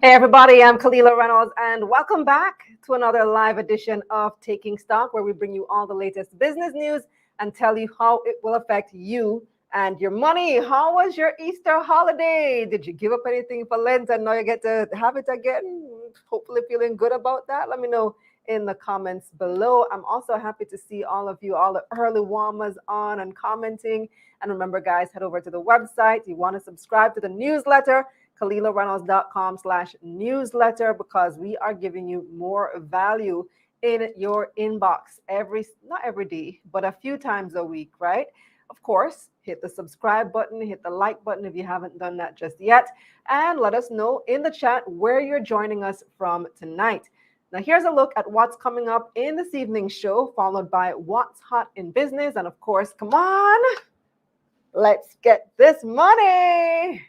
Hey everybody, I'm Kalila Reynolds and welcome back to another live edition of Taking Stock, where we bring you all the latest business news and tell you how it will affect you and your money. How was your Easter holiday? Did you give up anything for Lent and now you get to have it again? Hopefully feeling good about that. Let me know in the comments below. I'm also happy to see all of you, all the early warmers on and commenting. And remember guys, head over to the website. You want to subscribe to the newsletter, KalilaReynolds.com/newsletter, because we are giving you more value in your inbox not every day, but a few times a week, right? Of course, hit the subscribe button, hit the like button if you haven't done that just yet, and let us know in the chat where you're joining us from tonight. Now, here's a look at what's coming up in this evening's show, followed by what's hot in business, and of course, come on, let's get this money.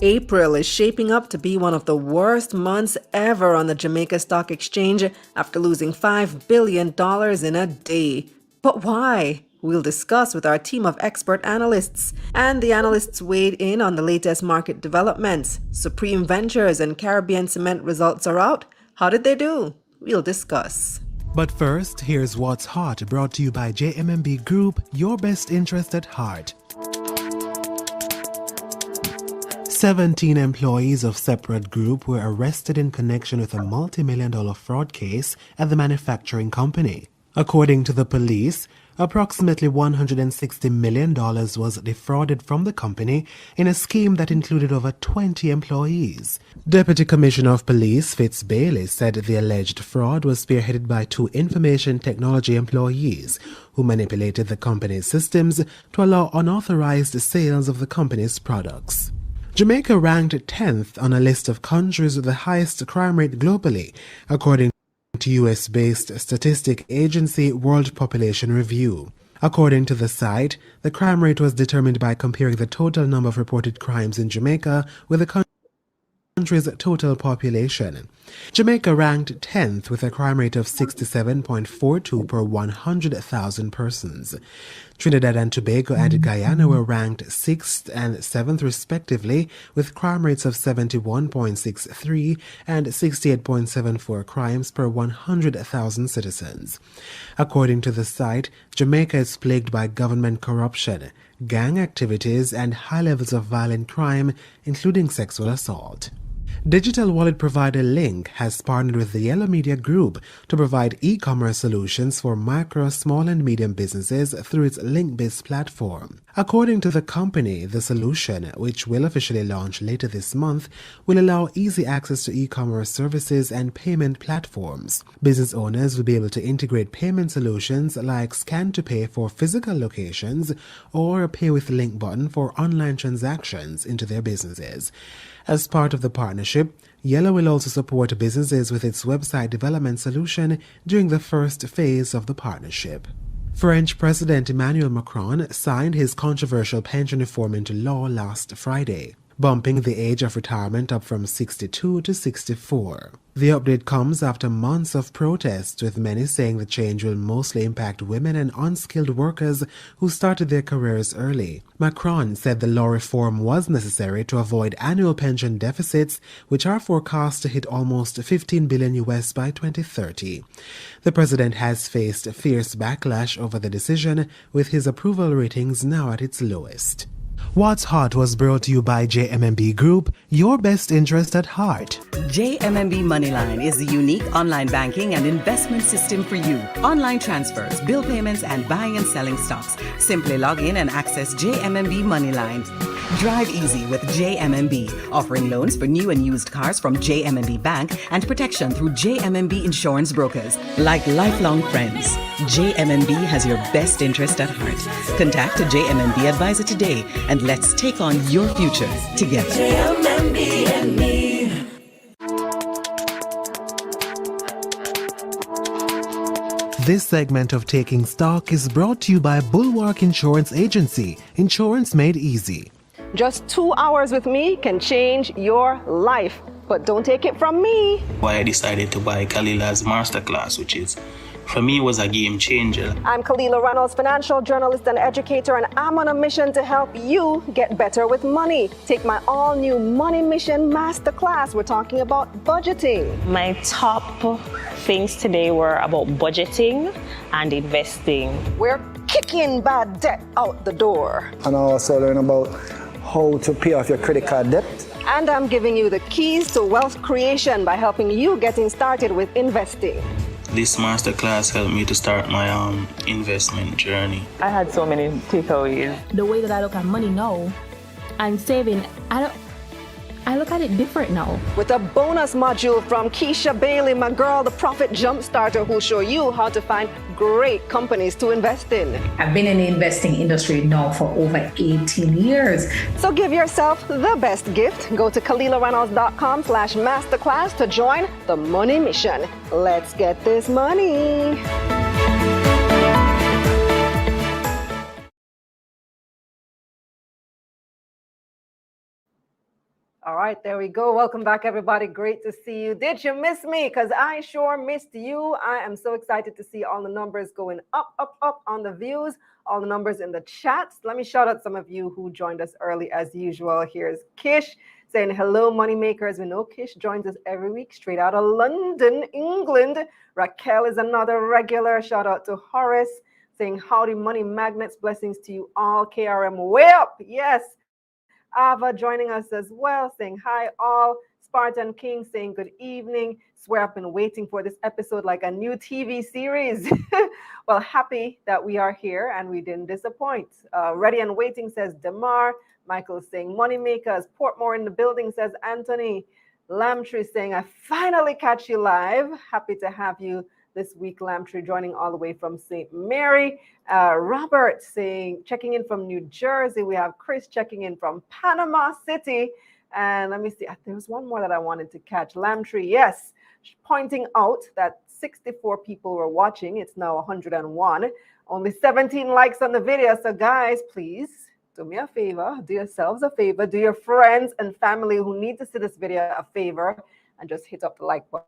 April is shaping up to be one of the worst months ever on the Jamaica Stock Exchange after losing $5 billion in a day. But why? We'll discuss with our team of expert analysts. And the analysts weighed in on the latest market developments. Supreme Ventures and Caribbean Cement results are out. How did they do? We'll discuss. But first, here's What's Hot, brought to you by JMMB Group, your best interest at heart. 17 employees of separate group were arrested in connection with a multi-million-dollar fraud case at the manufacturing company. According to the police, approximately $160 million was defrauded from the company in a scheme that included over 20 employees. Deputy Commissioner of Police Fitz Bailey said the alleged fraud was spearheaded by 2 information technology employees who manipulated the company's systems to allow unauthorized sales of the company's products. Jamaica ranked 10th on a list of countries with the highest crime rate globally, according to US-based statistic agency World Population Review. According to the site, the crime rate was determined by comparing the total number of reported crimes in Jamaica with the country's total population. Jamaica ranked 10th with a crime rate of 67.42 per 100,000 persons. Trinidad and Tobago and Guyana were ranked 6th and 7th respectively, with crime rates of 71.63 and 68.74 crimes per 100,000 citizens. According to the site, Jamaica is plagued by government corruption, gang activities, and high levels of violent crime, including sexual assault. Digital wallet provider Link has partnered with the Yellow Media Group to provide e-commerce solutions for micro, small and medium businesses through its Link-based platform. According to the company, the solution, which will officially launch later this month, will allow easy access to e-commerce services and payment platforms. Business owners will be able to integrate payment solutions like Scan to Pay for physical locations or a Pay with Link button for online transactions into their businesses. As part of the partnership, Yellow will also support businesses with its website development solution during the first phase of the partnership. French President Emmanuel Macron signed his controversial pension reform into law last Friday, bumping the age of retirement up from 62 to 64. The update comes after months of protests, with many saying the change will mostly impact women and unskilled workers who started their careers early. Macron said the law reform was necessary to avoid annual pension deficits, which are forecast to hit almost $15 billion by 2030. The president has faced fierce backlash over the decision, with his approval ratings now at its lowest. What's Hot was brought to you by JMMB Group, your best interest at heart. JMMB Moneyline is the unique online banking and investment system for you. Online transfers, bill payments, and buying and selling stocks. Simply log in and access JMMB Moneyline. Drive easy with JMMB, offering loans for new and used cars from JMMB Bank and protection through JMMB Insurance Brokers. Like lifelong friends, JMMB has your best interest at heart. Contact a JMMB advisor today and let's take on your future together. JMMB and me. This segment of Taking Stock is brought to you by Bulwark Insurance Agency, insurance made easy. Just 2 hours with me can change your life, but don't take it from me. Why I decided to buy Kalila's masterclass, which is for me, it was a game changer. I'm Kalila Reynolds, financial journalist and educator, and I'm on a mission to help you get better with money. Take my all-new Money Mission Masterclass. We're talking about budgeting. My top things today were about budgeting and investing. We're kicking bad debt out the door. And also learn about how to pay off your credit card debt. And I'm giving you the keys to wealth creation by helping you getting started with investing. This masterclass helped me to start my investment journey. I had so many takeaways. The way that I look at money now and saving, I look at it different now. With a bonus module from Keisha Bailey, my girl, the Profit Jumpstarter, who'll show you how to find great companies to invest in. I've been in the investing industry now for over 18 years. So give yourself the best gift. Go to KalilaReynolds.com/masterclass to join the Money Mission. Let's get this money. All right, there we go. Welcome back, everybody. Great to see you. Did you miss me? Because I sure missed you. I am so excited to see all the numbers going up, up, up on the views, all the numbers in the chats. Let me shout out some of you who joined us early as usual. Here's Kish saying, hello, money makers. We know Kish joins us every week straight out of London, England. Raquel is another regular. Shout out to Horace saying, howdy, money magnets. Blessings to you all. KRM way up. Yes. Ava joining us as well, saying hi all. Spartan King saying good evening. Swear I've been waiting for this episode like a new TV series. Well, happy that we are here and we didn't disappoint. Ready and waiting says Demar. Michael saying moneymakers. Portmore in the building says Anthony. Lamtree saying I finally catch you live. Happy to have you this week, Lamtree, joining all the way from St. Mary. Robert saying, checking in from New Jersey. We have Chris checking in from Panama City. And let me see, there was one more that I wanted to catch. Lamtree, yes, pointing out that 64 people were watching. It's now 101. Only 17 likes on the video. So guys, please do me a favor. Do yourselves a favor. Do your friends and family who need to see this video a favor and just hit up the like button.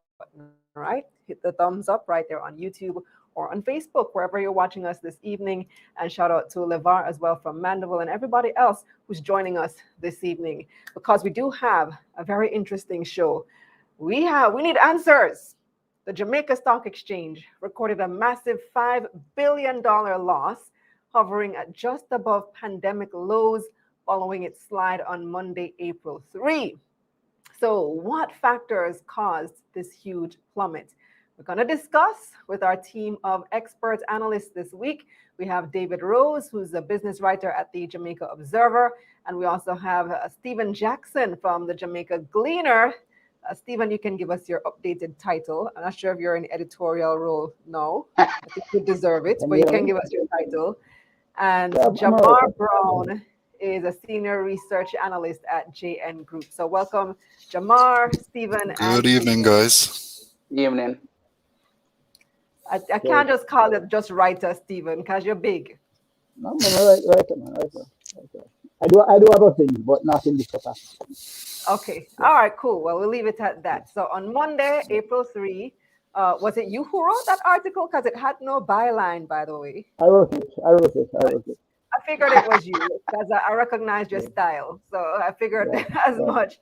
All right, hit the thumbs up right there on YouTube or on Facebook, wherever you're watching us this evening. And shout out to LeVar as well from Mandeville and everybody else who's joining us this evening, because we do have a very interesting show. We need answers. The Jamaica Stock Exchange recorded a massive $5 billion loss, hovering at just above pandemic lows following its slide on Monday, April 3. So what factors caused this huge plummet? We're going to discuss with our team of expert analysts this week. We have David Rose, who's a business writer at the Jamaica Observer, and we also have Stephen Jackson from the Jamaica Gleaner. Stephen, you can give us your updated title. I'm not sure if you're in editorial role now. I think you deserve it, but you can give us your title. And Jamar Brown is a senior research analyst at JN Group. So welcome, Jamar, Stephen. Good evening, guys. Evening. I can't just call it just writer, Stephen, because you're big. No, writer. I do other things, but not in this capacity. Okay. All right, cool. Well, we'll leave it at that. So on Monday, April 3, was it you who wrote that article? Because it had no byline, by the way. I wrote it. I figured it was you because I recognized your style. So I figured as much.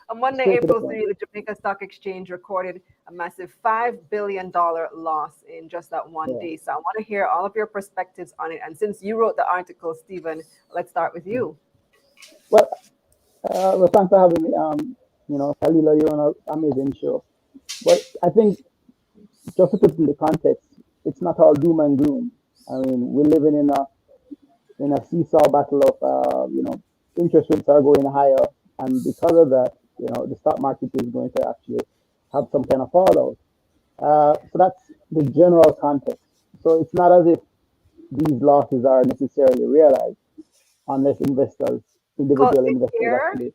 On Monday, April 3, the Jamaica Stock Exchange recorded a massive $5 billion loss in just that one day. So I want to hear all of your perspectives on it. And since you wrote the article, Stephen, let's start with you. Well, thanks for having me. Kalila, you're on an amazing show. But I think, just to put it in the context, it's not all doom and gloom. I mean, we're living in a seesaw battle of, interest rates are going higher. And because of that, the stock market is going to actually have some kind of fallout. So that's the general context. So it's not as if these losses are necessarily realized unless individual investors actually.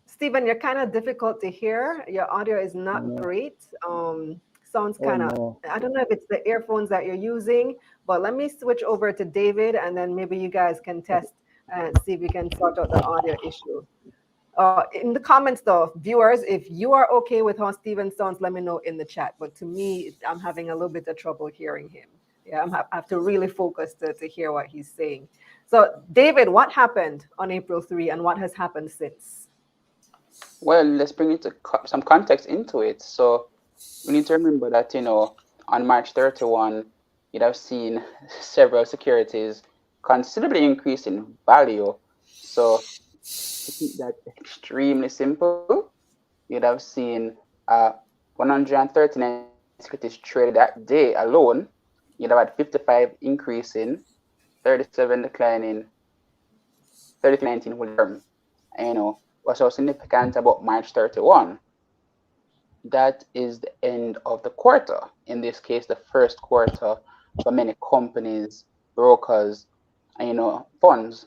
Stephen, you're kind of difficult to hear. Your audio is not great. Sounds kind of, I don't know if it's the earphones that you're using, but let me switch over to David and then maybe you guys can test and see if we can sort out the audio issue. In the comments, though, viewers, if you are okay with how Steven sounds, let me know in the chat. But to me, I'm having a little bit of trouble hearing him. Yeah, I have to really focus to hear what he's saying. So, David, what happened on April 3 and what has happened since? Well, let's bring some context into it. So we need to remember that, on March 31, you'd have seen several securities considerably increase in value. So to keep that extremely simple, you'd have seen 139 securities traded that day alone. You'd have had 55 increasing, 37 declining, 3319 whole term. And what's so significant about March 31? That is the end of the quarter. In this case, the first quarter for many companies, brokers, and funds.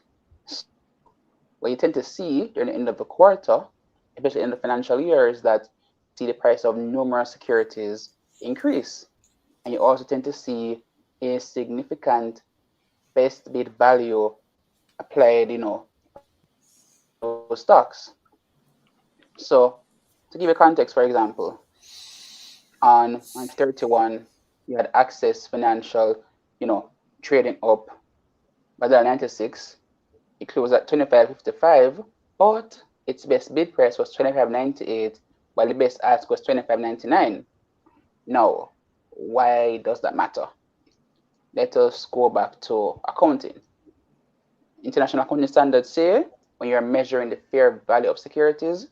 What you tend to see during the end of the quarter, especially in the financial year, is that see the price of numerous securities increase. And you also tend to see a significant best bid value applied, those stocks. So to give you context, for example, on 31, you had Access Financial, trading up by $96. It closed at $25.55, but its best bid price was $25.98, while the best ask was $25.99. Now, why does that matter? Let us go back to accounting. International accounting standards say when you're measuring the fair value of securities,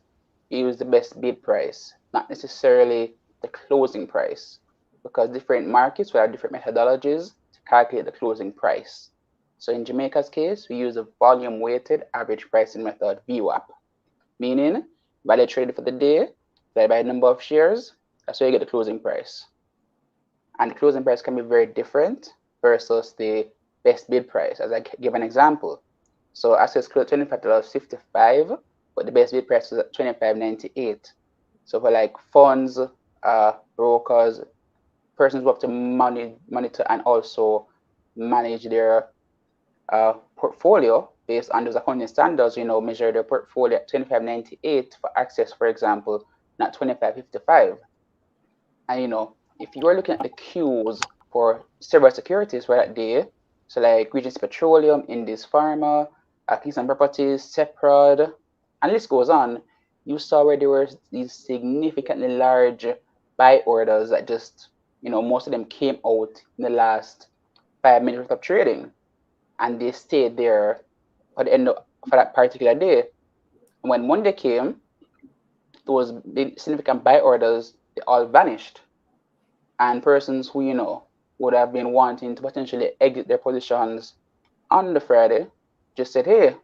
you use the best bid price, not necessarily the closing price, because different markets will have different methodologies to calculate the closing price. So in Jamaica's case, we use a volume-weighted average pricing method, VWAP, meaning value traded for the day divided by the number of shares. That's where you get the closing price. And the closing price can be very different versus the best bid price, as I give an example. So Access closed $25.55, but the best bid price was at $25.98. So for like funds, brokers, persons who have to monitor and also manage their portfolio based on those accounting standards, measure their portfolio at $25.98 for Access, for example, not $25.55. And if you are looking at the queues for several securities for that day, so like Regis Petroleum, Indus Pharma, Keystone Properties, Seprod, and the list goes on, you saw where there were these significantly large buy orders that just, most of them came out in the last 5 minutes of trading, and they stayed there for that particular day. And when Monday came, those big significant buy orders, they all vanished. And persons who, would have been wanting to potentially exit their positions on the Friday just said, hey,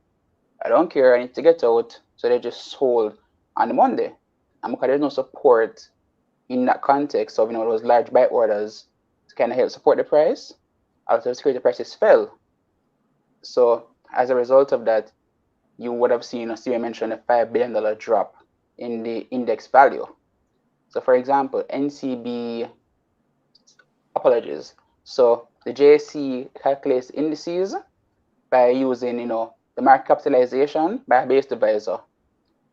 I don't care, I need to get out. So they just sold on the Monday. And because there's no support in that context of, those large buy orders to kind of help support the price, also the security prices fell. So as a result of that, you would have seen, Steve mentioned, a $5 billion drop in the index value. So for example, NCB, apologies. So the JSE calculates indices by using, the market capitalization by a base divisor.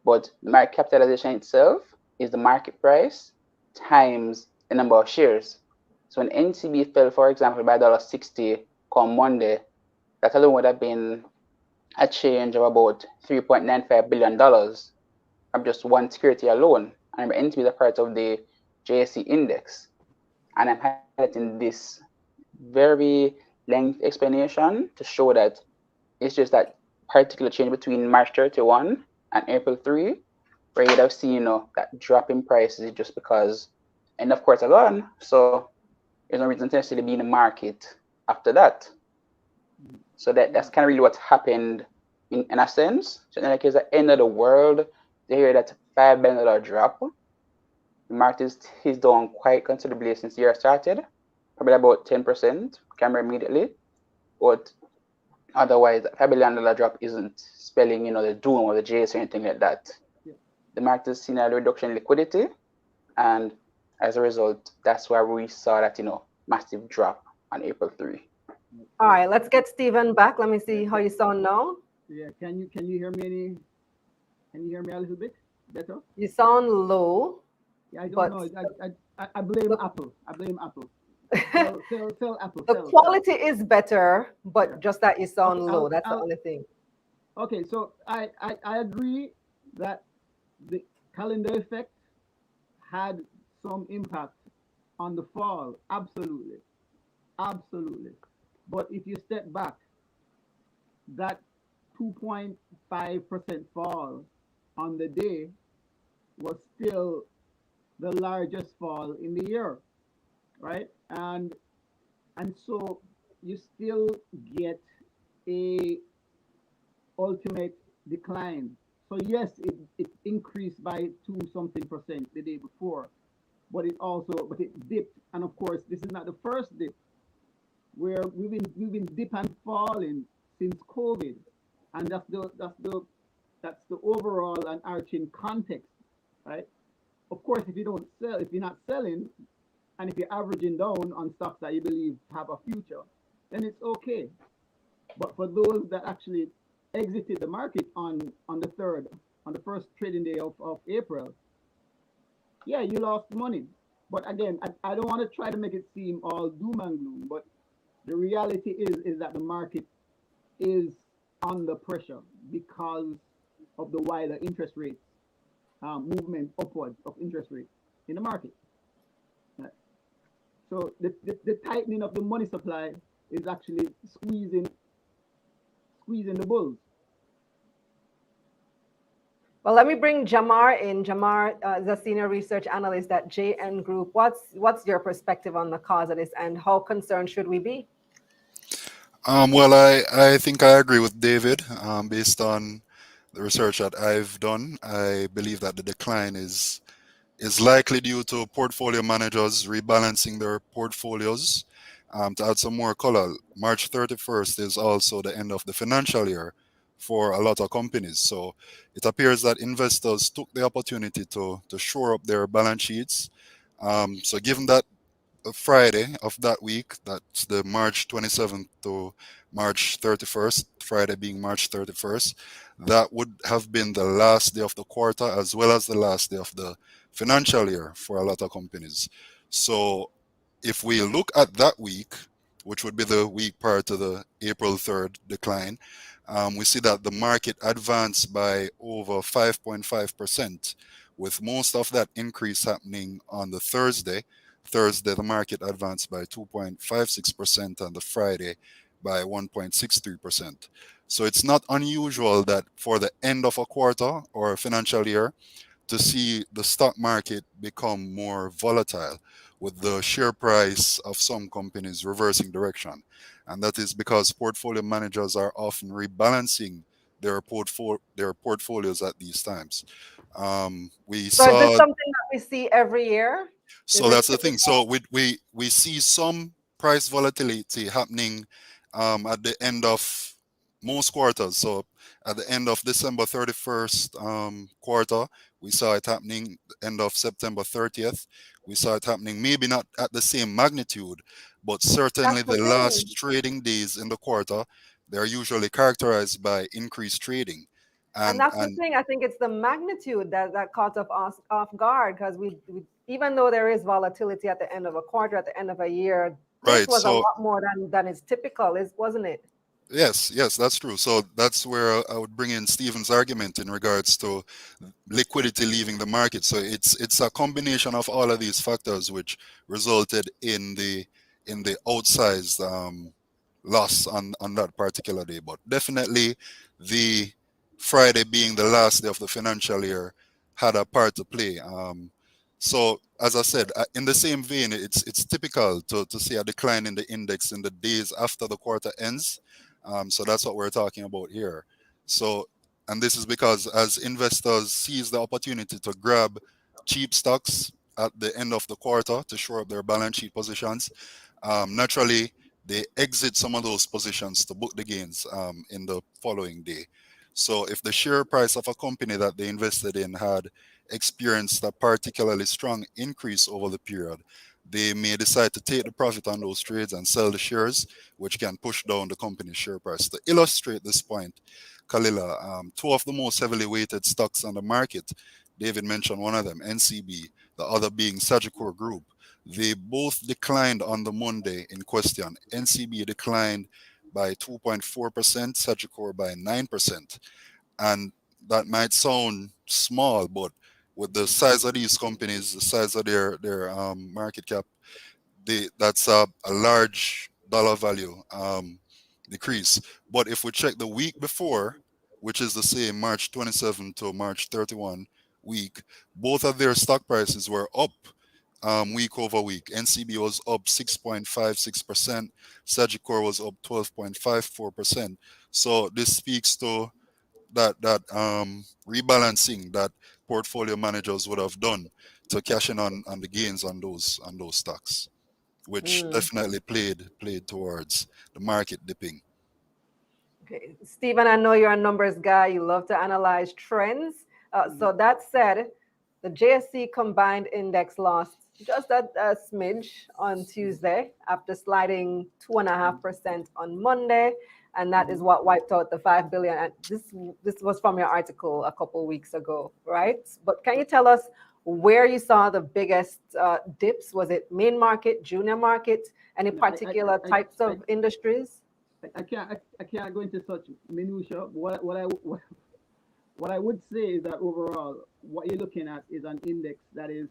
But the market capitalization itself is the market price times the number of shares. So when NCB fell, for example, by $1.60 come Monday, that alone would have been a change of about $3.95 billion from just one security alone. And NCB is a part of the JSE index. And I'm highlighting this very lengthy explanation to show that it's just that particular change between March 31 and April 3, where you'd have seen, that drop in prices just because end of quarter gone. So there's no reason to necessarily be in the market after that. So that's kind of really what happened in a sense. So in the case, at the end of the world, they hear that $5 billion drop. The market is down quite considerably since the year started, probably about 10%, camera immediately. But otherwise, $5 billion drop isn't spelling, the doom or the J's or anything like that. Yeah. The market has seen a reduction in liquidity, and as a result, that's why we saw that, massive drop on April 3. All right, let's get Stephen back. Let me see how you sound now. Yeah, can you hear me? Can you hear me a little bit better? You sound low. Yeah, I don't know. I blame Apple. I blame Apple. Sell Apple. The quality is better, but just that you sound Okay, low. That's the only thing. Okay, so I agree that the calendar effect had some impact on the fall. Absolutely. Absolutely. But if you step back, that 2.5% fall on the day was still the largest fall in the year, right? And so you still get a ultimate decline. So yes, it increased by 2-something% the day before, but it dipped. And of course, this is not the first dip, where we've been dip and falling since COVID, and that's the overall and arching context, right? Of course, if you're not selling, and if you're averaging down on stocks that you believe have a future, then it's okay. But for those that actually exited the market on the first trading day of April, yeah, you lost money. But again, I don't want to try to make it seem all doom and gloom, but the reality is that the market is under pressure because of the wider interest rates movement upwards of interest rates in the market. Right. So the tightening of the money supply is actually squeezing the bulls. Well, let me bring Jamar in. Jamar is a senior research analyst at JN Group. What's your perspective on the cause of this, and how concerned should we be? Well, I think I agree with David. Based on the research that I've done, I believe that the decline is likely due to portfolio managers rebalancing their portfolios. To add some more color, March 31st is also the end of the financial year for a lot of companies. So it appears that investors took the opportunity to shore up their balance sheets. So given that Friday of that week, that's the March 27th to March 31st, Friday being March 31st, that would have been the last day of the quarter as well as the last day of the financial year for a lot of companies. So if we look at that week, which would be the week prior to the April 3rd decline, we see that the market advanced by over 5.5%, with most of that increase happening on the Thursday. Thursday, the market advanced by 2.56%, and the Friday by 1.63%. So it's not unusual that for the end of a quarter or a financial year to see the stock market become more volatile, with the share price of some companies reversing direction. And that is because portfolio managers are often rebalancing their portfolios at these times. So is this something that we see every year? So that's the thing. So we see some price volatility happening at the end of most quarters. So at the end of December 31st quarter, we saw it happening. End of September 30th, we saw it happening. Maybe not at the same magnitude, but certainly the last trading days in the quarter, they're usually characterized by increased trading. And that's the thing. I think it's the magnitude that caught us off guard, because we even though there is volatility at the end of a quarter, at the end of a year, this was a lot more than is typical, wasn't it? Yes, that's true. So that's where I would bring in Stephen's argument in regards to liquidity leaving the market. So it's a combination of all of these factors which resulted in the outsized loss on that particular day. But definitely the Friday being the last day of the financial year had a part to play. So as I said, in the same vein, it's typical to see a decline in the index in the days after the quarter ends. So that's what we're talking about here. So, and this is because as investors seize the opportunity to grab cheap stocks at the end of the quarter to shore up their balance sheet positions, naturally they exit some of those positions to book the gains in the following day. So if the share price of a company that they invested in had experienced a particularly strong increase over the period, they may decide to take the profit on those trades and sell the shares, which can push down the company's share price. To illustrate this point, Kalila, two of the most heavily weighted stocks on the market. David mentioned one of them, NCB, the other being Sagicor Group. They both declined on the Monday in question. NCB declined by 2.4%, Sagicor by 9%. And that might sound small, but with the size of these companies, the size of their market cap, that's a large dollar value decrease. But if we check the week before, which is the same March 27 to March 31 week, both of their stock prices were up week over week. NCB was up 6.56%, Sagicor was up 12.54%. So this speaks to that rebalancing that portfolio managers would have done to cash in on the gains on those stocks, which definitely played towards the market dipping. Okay, Stephen, I know you're a numbers guy. You love to analyze trends. So that said, the JSC combined index lost just a smidge on Tuesday after sliding 2.5% on Monday, and that is what wiped out the 5 billion. And this was from your article a couple weeks ago, right? But can you tell us where you saw the biggest dips? Was it main market, junior market, any particular types of industries? I can't go into such minutia. What I would say is that overall, what you're looking at is an index that is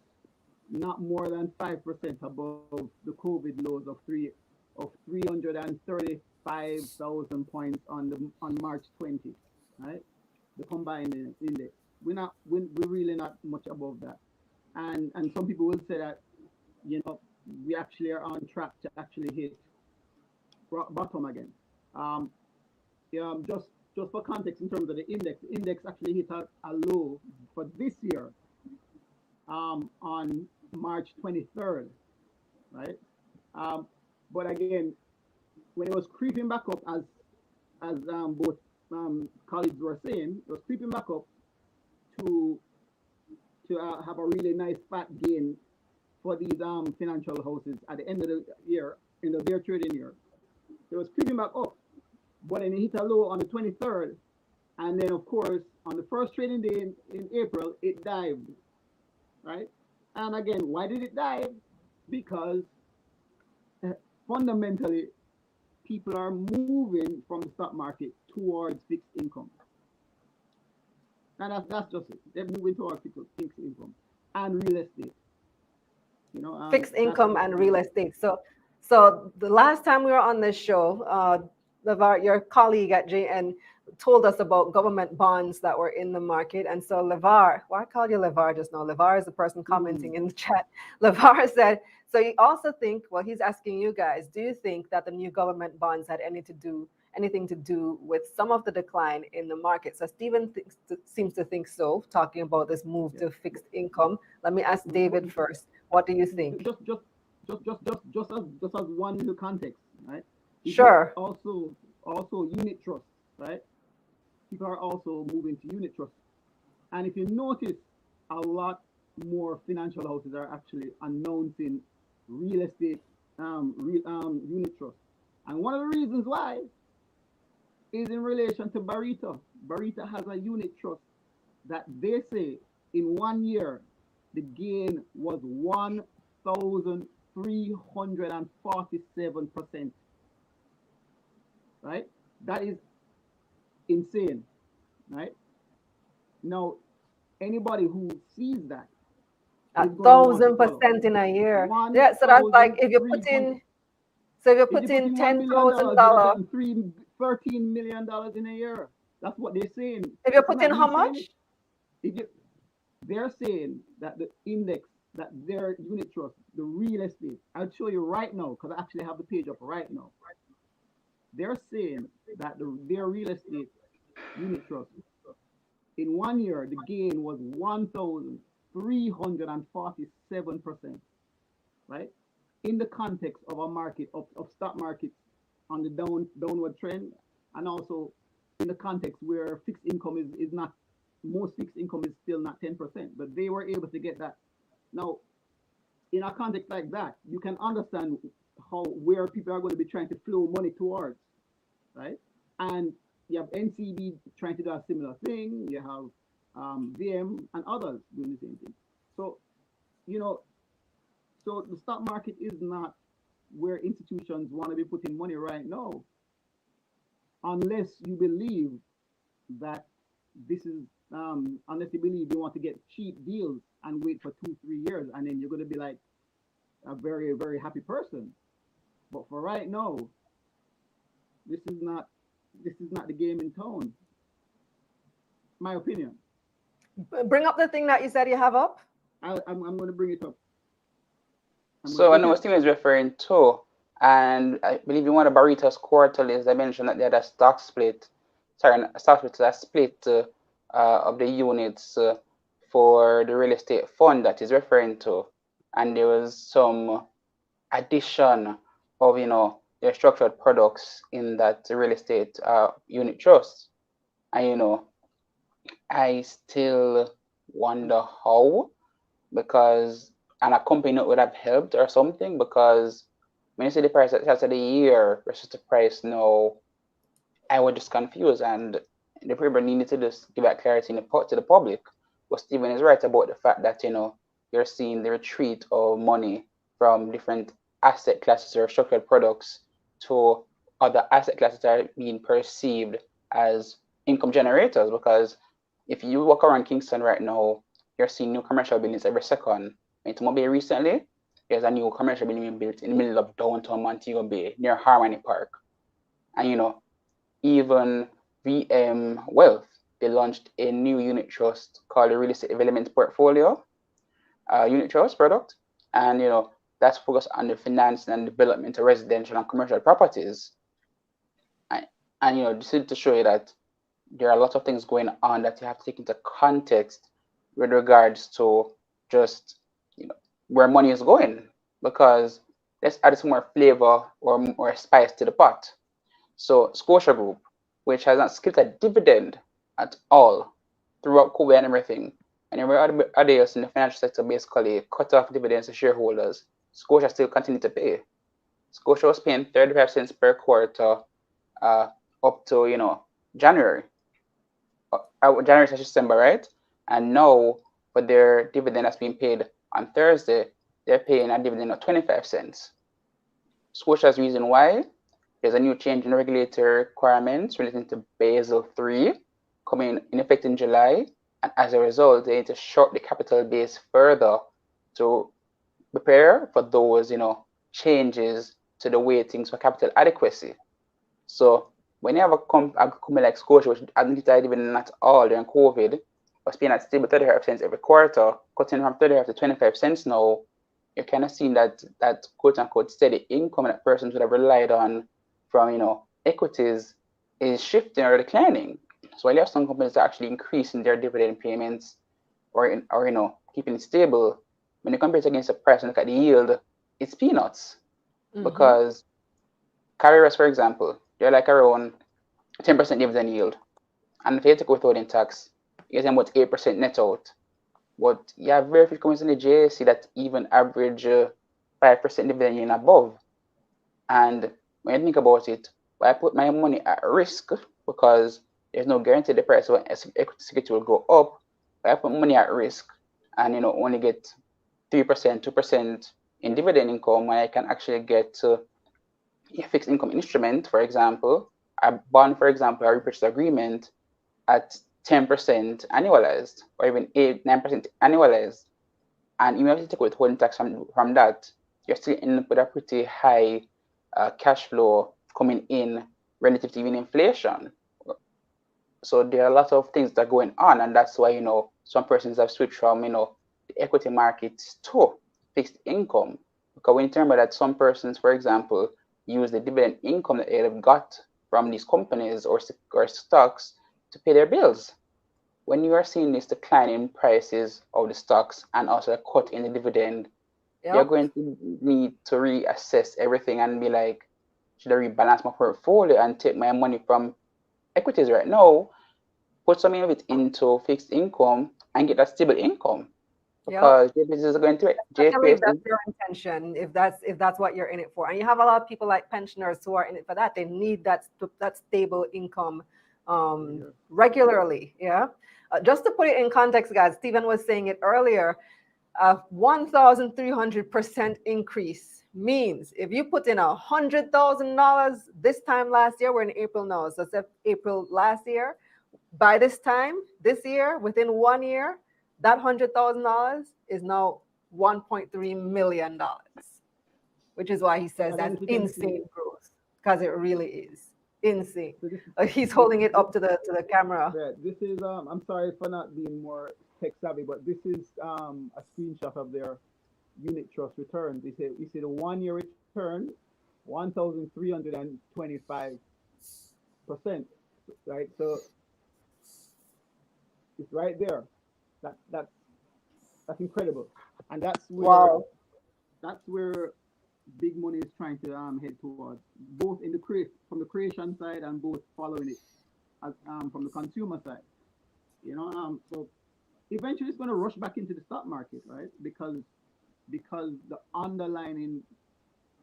not more than 5% above the COVID lows of 335,000 points on March 20, right? The combined index. We're really not much above that. And some people will say that, we actually are on track to actually hit bottom again. Just for context, in terms of the index actually hit a low for this year on March 23rd, right? But again, when it was creeping back up, as both colleagues were saying, it was creeping back up to have a really nice fat gain for these financial houses at the end of the year, end of their trading year. It was creeping back up, but then it hit a low on the 23rd, and then of course on the first trading day in April it dived, right? And again, why did it dive? Because fundamentally people are moving from the stock market towards fixed income, and that's just it. They're moving towards fixed income and real estate. Fixed income and real estate. So the last time we were on this show, LeVar, your colleague at JN, told us about government bonds that were in the market. And so LeVar, I called you LeVar just now. LeVar is the person commenting in the chat. LeVar said, so you also think, well, he's asking you guys, do you think that the new government bonds had anything to do with some of the decline in the market? So Stephen seems to think so, talking about this move to fixed income. Let me ask David first. What do you think? Just as one little context, right? Sure. Also unit trust, right? People are also moving to unit trust, and if you notice, a lot more financial houses are actually announcing real estate unit trust, and one of the reasons why is in relation to Barita. Barita has a unit trust that they say in 1 year the gain was 1,347%. Right? That is insane, right? Now, anybody who sees that, 1,000% in a year. Yeah, so that's like if you put in $10,000, $13 million in a year. That's what they're saying. If you put in how much? They're saying that the index, that their unit trust, the real estate, I'll show you right now because I actually have the page up right now. They're saying that their real estate unit trust, in 1 year, the gain was 1,347%, right? In the context of a market, of stock markets on the downward trend, and also in the context where fixed income is not, most fixed income is still not 10%, but they were able to get that. Now, in a context like that, you can understand where people are going to be trying to flow money towards, right? And you have NCB trying to do a similar thing. You have VM and others doing the same thing. So, so the stock market is not where institutions want to be putting money right now, unless you believe that this is, unless you believe you want to get cheap deals and wait for 2-3 years, and then you're going to be like a very, very happy person. But for right now, this is not the game in town. My opinion. Bring up the thing that you said you have up. I'm going to bring it up. So I know what Steve is referring to, and I believe in one of Barita's quarterlies, they mentioned that they had a stock split. Sorry, a stock split, a split of the units for the real estate fund that is referring to, and there was some addition of their structured products in that real estate unit trust, and I still wonder how, because and a company would have helped or something, because when you see the price at the start of the year versus the price now, I was just confused, and the people needed to just give that clarity to the public. But Stephen is right about the fact that you're seeing the retreat of money from different asset classes or structured products to other asset classes that are being perceived as income generators. Because if you walk around Kingston right now, you're seeing new commercial buildings every second. In Tomo Bay recently, there's a new commercial building being built in the middle of downtown Montego Bay near Harmony Park. And even VM Wealth, they launched a new unit trust called the Real Estate Development Portfolio unit trust product. And that's focused on the financing and development of residential and commercial properties. And this is to show you that there are a lot of things going on that you have to take into context with regards to just where money is going, because let's add some more flavor or spice to the pot. So Scotia Group, which has not skipped a dividend at all throughout COVID and everything, and every other years in the financial sector basically cut off dividends to shareholders, Scotia still continued to pay. Scotia was paying 35 cents per quarter up to January to December, right? And now for their dividend that's being paid on Thursday, they're paying a dividend of 25 cents. Scotia's reason why: there's a new change in regulatory requirements relating to Basel III coming in effect in July, and as a result, they need to short the capital base further to prepare for those changes to the weightings for capital adequacy. So when you have a company like Scotia, which hasn't get a dividend at all during COVID, was paying at stable 35 cents every quarter, cutting from 35 to 25 cents now, you're kind of seeing that quote-unquote steady income that persons would have relied on from equities is shifting or declining. So while you have some companies that are actually increasing their dividend payments or keeping it stable, when you compare it against the price and look at the yield, it's peanuts. Because Carib, for example, they're like around 10% dividend yield, and if you take withholding tax, you're getting about 8% net out. But you have very few companies in the JSE that even average 5% dividend yield and above. And when you think about it, I put my money at risk because there's no guarantee the price of equity security will go up. But I put money at risk and only get 3%, 2% in dividend income, when I can actually get a fixed income instrument, for example, a bond, for example, a repurchase agreement at 10% annualized, or even 8-9% annualized. And even if you take withholding tax from that, you're still in with a pretty high cash flow coming in relative to even inflation. So there are a lot of things that are going on, and that's why some persons have switched from the equity markets to fixed income. Because when you remember that some persons, for example, use the dividend income that they have got from these companies or stocks to pay their bills. When you are seeing this decline in prices of the stocks and also a cut in the dividend, you're going to need to reassess everything and be like, should I rebalance my portfolio and take my money from equities right now, put some of it into fixed income and get that stable income? Because JPs is going to it. That's your intention, if that's what you're in it for. And you have a lot of people like pensioners who are in it for that. They need that stable income regularly. Yeah. Just to put it in context, guys, Stephen was saying it earlier. A 1,300% increase means if you put in $100,000 this time last year, we're in April now, so it's April last year. By this time, this year, within 1 year, that $100,000 is now $1.3 million, which is why he says that's insane growth, because it really is insane. So He's holding it up to the camera. Yeah, this is I'm sorry for not being more tech savvy, but this is a screenshot of their unit trust returns. They say the 1 year return 1,325%, right? So it's right there. That's incredible, and that's where big money is trying to head towards, both in from the creation side and both following it from the consumer side. So eventually it's going to rush back into the stock market, right? Because the underlying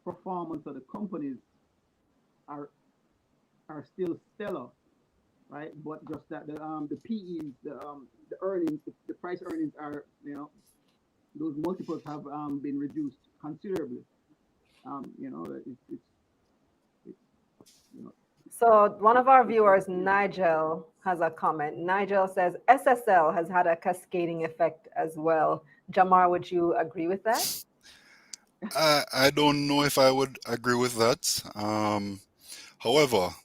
performance of the companies are still stellar, right? But just that the PEs, the earnings, the price earnings are, those multiples have been reduced considerably. So one of our viewers, Nigel, has a comment. Nigel says SSL has had a cascading effect as well. Jamar, would you agree with that? I don't know if I would agree with that. However,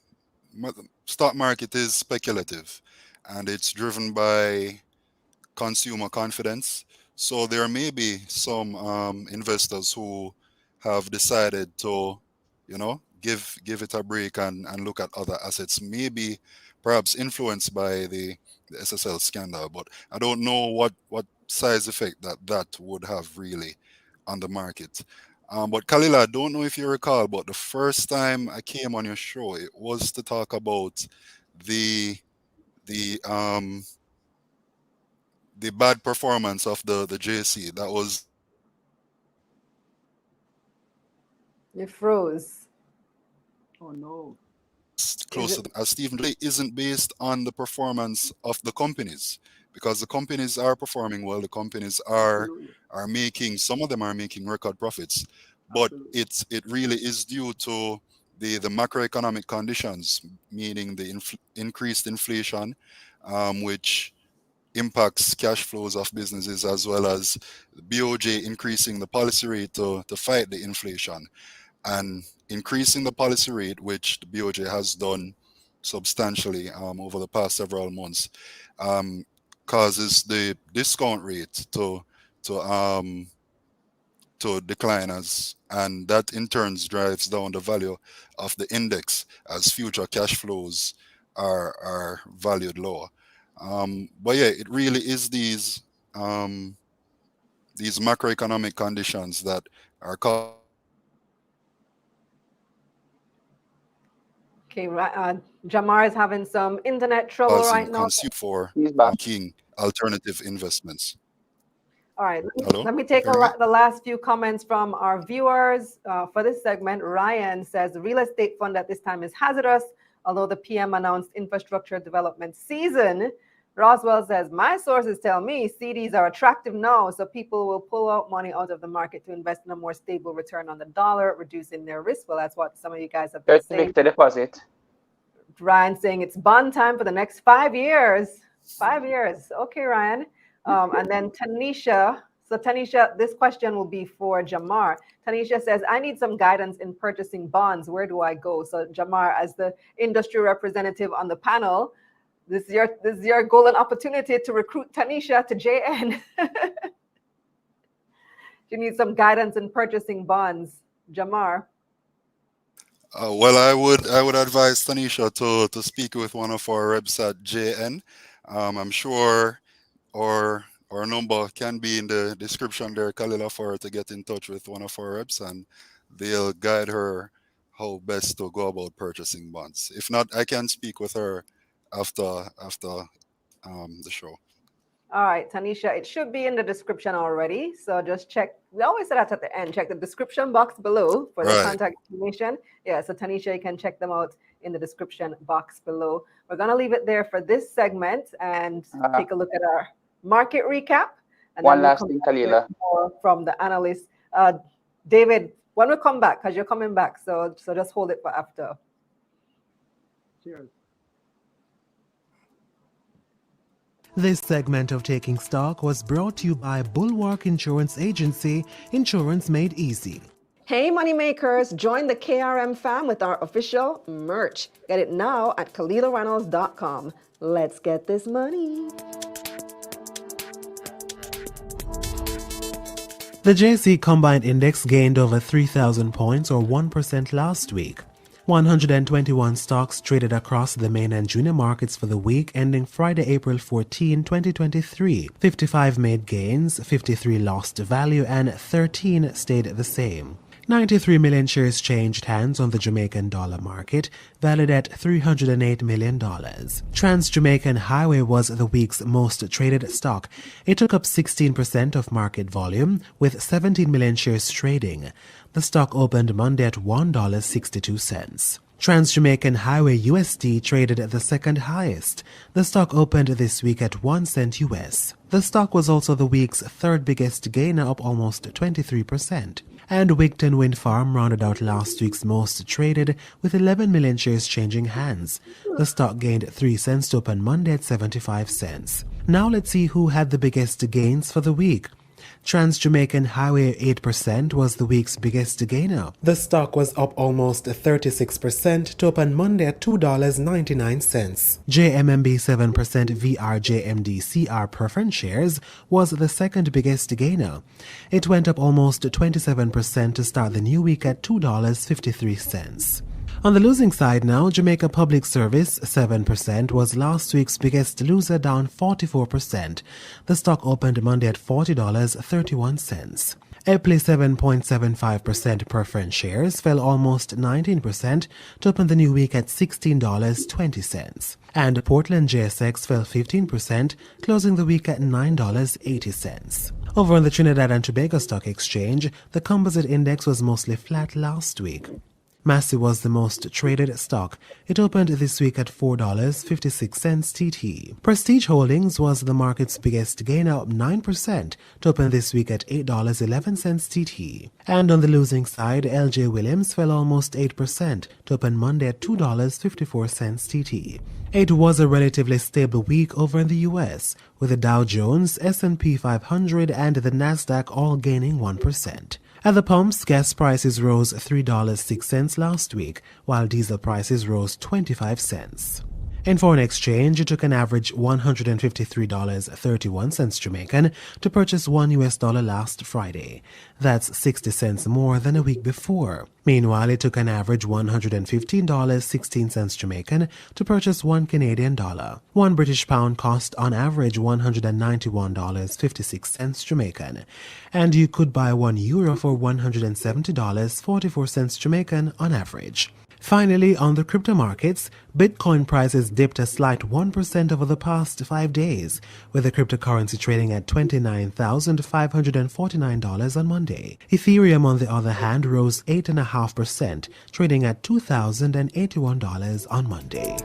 stock market is speculative, and it's driven by consumer confidence. So there may be some investors who have decided to, give it a break and look at other assets, maybe perhaps influenced by the SSL scandal. But I don't know what size effect that would have really on the market. But Kalila, I don't know if you recall, but the first time I came on your show, it was to talk about the bad performance of the JC. That was, You froze. Oh no. Close to as Stephen Clay isn't based on the performance of the companies, because the companies are performing well. The companies are making, some of them are making record profits, but it really is due to the macroeconomic conditions, meaning the increased inflation, which impacts cash flows of businesses, as well as the BOJ increasing the policy rate to fight the inflation. And increasing the policy rate, which the BOJ has done substantially over the past several months, causes the discount rate to decline, and that in turn drives down the value of the index as future cash flows are valued lower. But yeah, it really is these macroeconomic conditions that are causing. Okay, Jamar is having some internet trouble right now. For making alternative investments. All right, Hello? let me take the last few comments from our viewers for this segment. Ryan says the real estate fund at this time is hazardous, although the PM announced infrastructure development season. Roswell says, my sources tell me CDs are attractive now, so people will pull out money out of the market to invest in a more stable return on the dollar, reducing their risk. Well, that's what some of you guys have been saying. Deposit. Ryan saying it's bond time for the next 5 years. 5 years. Okay, Ryan. And then Tanisha. So Tanisha, this question will be for Jamar. Tanisha says, I need some guidance in purchasing bonds. Where do I go? So Jamar, as the industry representative on the panel, this is your golden opportunity to recruit Tanisha to JN. You need some guidance in purchasing bonds, Jamar. Well, I would advise Tanisha to speak with one of our reps at JN. I'm sure our number can be in the description there, Kalila, for her to get in touch with one of our reps, and they'll guide her how best to go about purchasing bonds. If not, I can speak with her after the show. All right, Tanisha, it should be in the description already. So just check. We always say that at the end. Check the description box below for the contact information. Yeah, so Tanisha, you can check them out in the description box below. We're going to leave it there for this segment and take a look at our market recap. And one then we'll last come thing, back with Kalila. more from the analysts. David, when we come back, because you're coming back, so just hold it for after. Cheers. This segment of Taking Stock was brought to you by Bulwark Insurance Agency, Insurance Made Easy. Hey moneymakers, join the KRM fam with our official merch. Get it now at KalilaReynolds.com. Let's get this money. The JC Combined Index gained over 3,000 points or 1% last week. 121 stocks traded across the main and junior markets for the week ending Friday, April 14, 2023. 55 made gains, 53 lost value, and 13 stayed the same. 93 million shares changed hands on the Jamaican dollar market, valued at $308 million. Trans-Jamaican Highway was the week's most traded stock. It took up 16% of market volume, with 17 million shares trading. The stock opened Monday at $1.62. Trans-Jamaican Highway USD traded at the second highest. The stock opened this week at 1 cent US. The stock was also the week's third biggest gainer, up almost 23%. And Wigton Wind Farm rounded out last week's most traded with 11 million shares changing hands. The stock gained 3 cents to open Monday at 75 cents. Now let's see who had the biggest gains for the week. Trans-Jamaican Highway 8% was the week's biggest gainer. The stock was up almost 36% to open Monday at $2.99. JMMB 7% VRJMD CR preference shares was the second biggest gainer. It went up almost 27% to start the new week at $2.53. On the losing side now, Jamaica Public Service, 7%, was last week's biggest loser, down 44%. The stock opened Monday at $40.31. Epley 7.75% preference shares fell almost 19% to open the new week at $16.20. And Portland JSX fell 15%, closing the week at $9.80. Over on the Trinidad and Tobago Stock Exchange, the composite index was mostly flat last week. Massey was the most traded stock. It opened this week at $4.56 TT. Prestige Holdings was the market's biggest gainer, up 9% to open this week at $8.11 TT. And on the losing side, LJ Williams fell almost 8% to open Monday at $2.54 TT. It was a relatively stable week over in the US, with the Dow Jones, S&P 500 and the Nasdaq all gaining 1%. At the pumps, gas prices rose $3.06 last week, while diesel prices rose 25 cents. In foreign exchange, it took an average $153.31 Jamaican to purchase $1 last Friday. That's 60 cents more than a week before. Meanwhile, it took an average $115.16 Jamaican to purchase $1 Canadian. 1 British pound cost on average $191.56 Jamaican. And you could buy €1 for $170.44 Jamaican on average. Finally, on the crypto markets, Bitcoin prices dipped a slight 1% over the past 5 days, with the cryptocurrency trading at $29,549 on Monday. Ethereum, on the other hand, rose 8.5%, trading at $2,081 on Monday.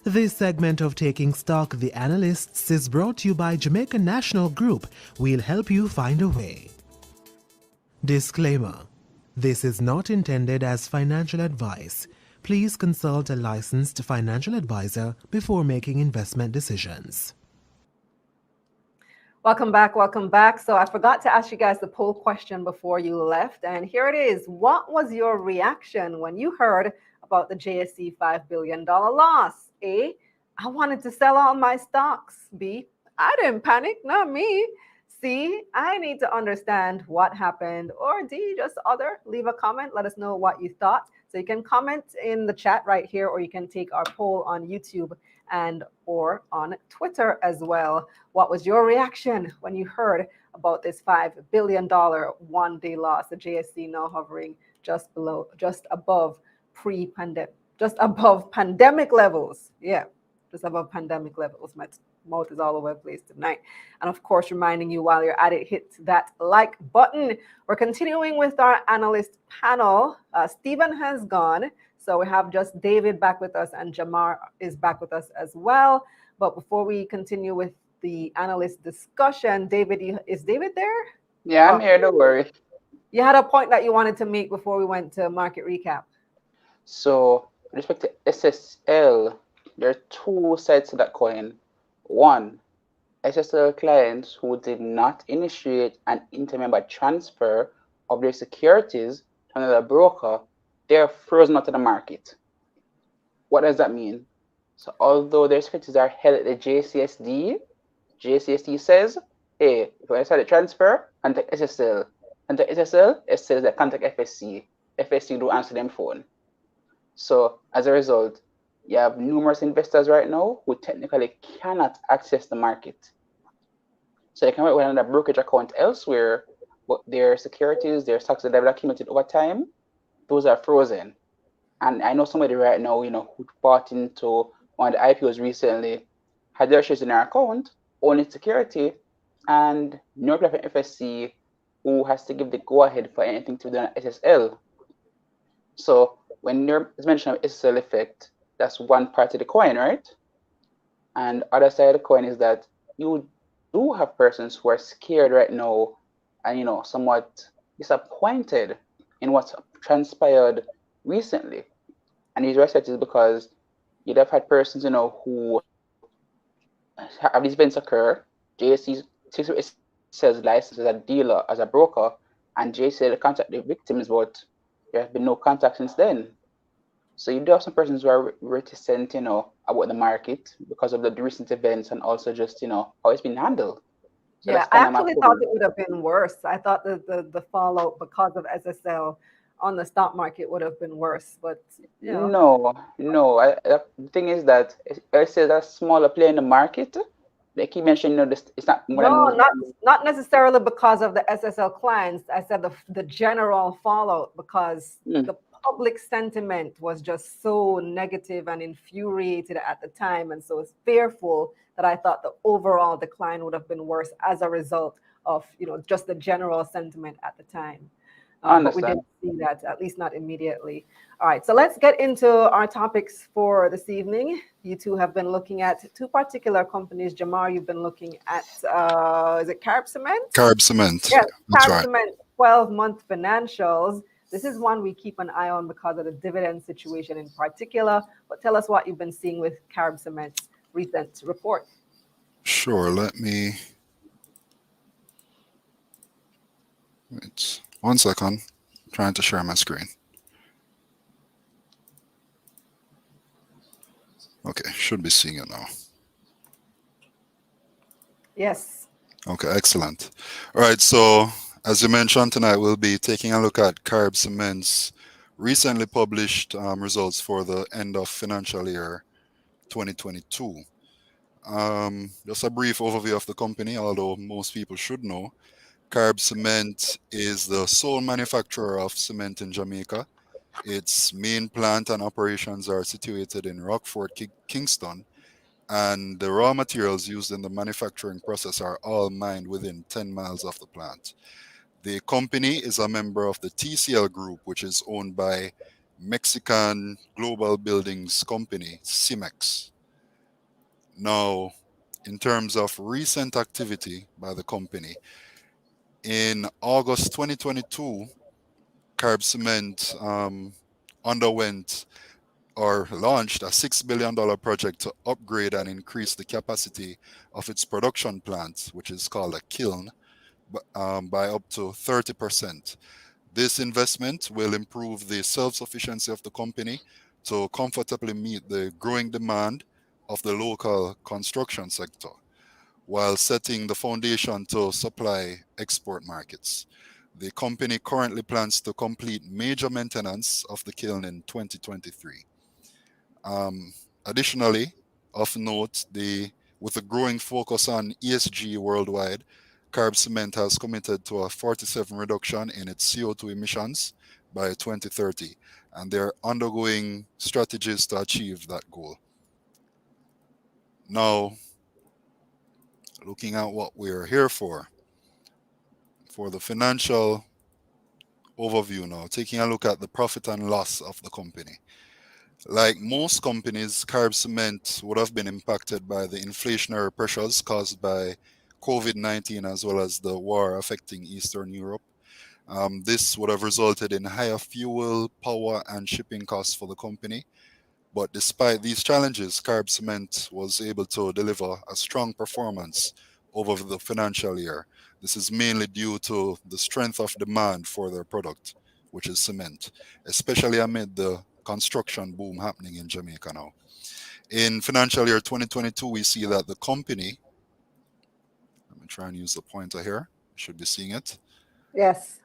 This segment of Taking Stock, The Analysts, is brought to you by Jamaica National Group. We'll help you find a way. Disclaimer. This is not intended as financial advice. Please consult a licensed financial advisor before making investment decisions. Welcome back. Welcome back. So I forgot to ask you guys the poll question before you left. And here it is. What was your reaction when you heard about the JSE $5 billion loss? A, I wanted to sell all my stocks. B, I didn't panic, not me. C, I need to understand what happened. Or D, just other. Leave a comment. Let us know what you thought. So you can comment in the chat right here, or you can take our poll on YouTube and or on Twitter as well. What was your reaction when you heard about this $5 billion one-day loss? The JSE now hovering just above pandemic levels. Yeah, just above pandemic levels. My mouth is all over the place tonight. And of course, reminding you while you're at it, hit that like button. We're continuing with our analyst panel. Stephen has gone. So we have just David back with us, and Jamar is back with us as well. But before we continue with the analyst discussion, David, is David there? Yeah, I'm here, don't worry. You had a point that you wanted to make before we went to market recap. So, with respect to SSL, there are two sides to that coin. One, SSL clients who did not initiate an intermember transfer of their securities to another broker, they're frozen out of the market. What does that mean? So although their securities are held at the JCSD says, hey, if you want to start a transfer, contact SSL. Contact SSL, it says that contact FSC. FSC don't answer them phone. So as a result, you have numerous investors right now who technically cannot access the market. So they can work with another brokerage account elsewhere, but their securities, their stocks that they've accumulated over time, those are frozen. And I know somebody right now, who bought into one of the IPOs recently, had their shares in their account, owning security, and no from FSC who has to give the go-ahead for anything to be done at SSL. So when there's mention of SSL effect, that's one part of the coin, right? And other side of the coin is that you do have persons who are scared right now and somewhat disappointed in what's transpired recently. And these respect is because you'd have had persons who have these events occur. JSC says license as a dealer, as a broker, and JSC contact the victims, but there has been no contact since then. So you do have some persons who are reticent, about the market because of the recent events and also just, how it's been handled. So yeah, I actually thought it would have been worse. I thought that the fallout because of SSL on the stock market would have been worse, but no. The thing is that it's a smaller player in the market. They keep mentioning, this it's not more not necessarily because of the SSL clients. I said the general fallout because the public sentiment was just so negative and infuriated at the time, and so it's fearful that I thought the overall decline would have been worse as a result of just the general sentiment at the time. But we didn't see that, at least not immediately. All right, so let's get into our topics for this evening. You two have been looking at two particular companies. Jamar, you've been looking at, is it Carib Cement? Carib Cement. Yes, that's Carib right. Cement 12-month financials. This is one we keep an eye on because of the dividend situation in particular. But tell us what you've been seeing with Carib Cement's recent report. Sure, let me... Wait, 1 second. I'm trying to share my screen. Okay, should be seeing it now. Yes. Okay, excellent. All right, so as you mentioned tonight, we'll be taking a look at Carib Cement's recently published results for the end of financial year 2022. Just a brief overview of the company, although most people should know. Carib Cement is the sole manufacturer of cement in Jamaica. Its main plant and operations are situated in Rockfort, Kingston, and the raw materials used in the manufacturing process are all mined within 10 miles of the plant. The company is a member of the TCL Group, which is owned by Mexican global buildings company, CIMEX. Now, in terms of recent activity by the company, in August 2022, Carib Cement underwent or launched a $6 billion project to upgrade and increase the capacity of its production plant, which is called a kiln, by up to 30%. This investment will improve the self-sufficiency of the company to comfortably meet the growing demand of the local construction sector, while setting the foundation to supply export markets. The company currently plans to complete major maintenance of the kiln in 2023. Additionally, of note, with a growing focus on ESG worldwide, Carib Cement has committed to a 47% reduction in its CO2 emissions by 2030, and they're undergoing strategies to achieve that goal. Now, looking at what we're here for the financial overview now, taking a look at the profit and loss of the company. Like most companies, Carib Cement would have been impacted by the inflationary pressures caused by COVID-19 as well as the war affecting Eastern Europe. This would have resulted in higher fuel, power, and shipping costs for the company. But despite these challenges, Carib Cement was able to deliver a strong performance over the financial year. This is mainly due to the strength of demand for their product, which is cement, especially amid the construction boom happening in Jamaica now. In financial year 2022, we see that the company, let me try and use the pointer here, you should be seeing it. Yes.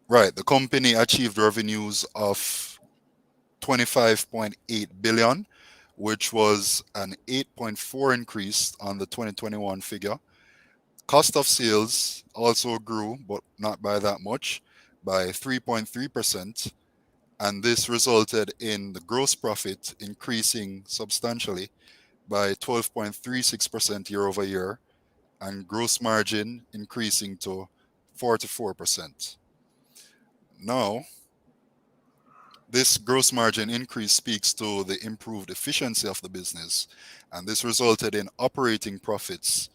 Right, the company achieved revenues of 25.8 billion, which was an 8.4 increase on the 2021 figure. Cost of sales also grew, but not by that much, by 3.3%. And this resulted in the gross profit increasing substantially by 12.36% year over year, and gross margin increasing to 44%. Now, this gross margin increase speaks to the improved efficiency of the business, and this resulted in operating profits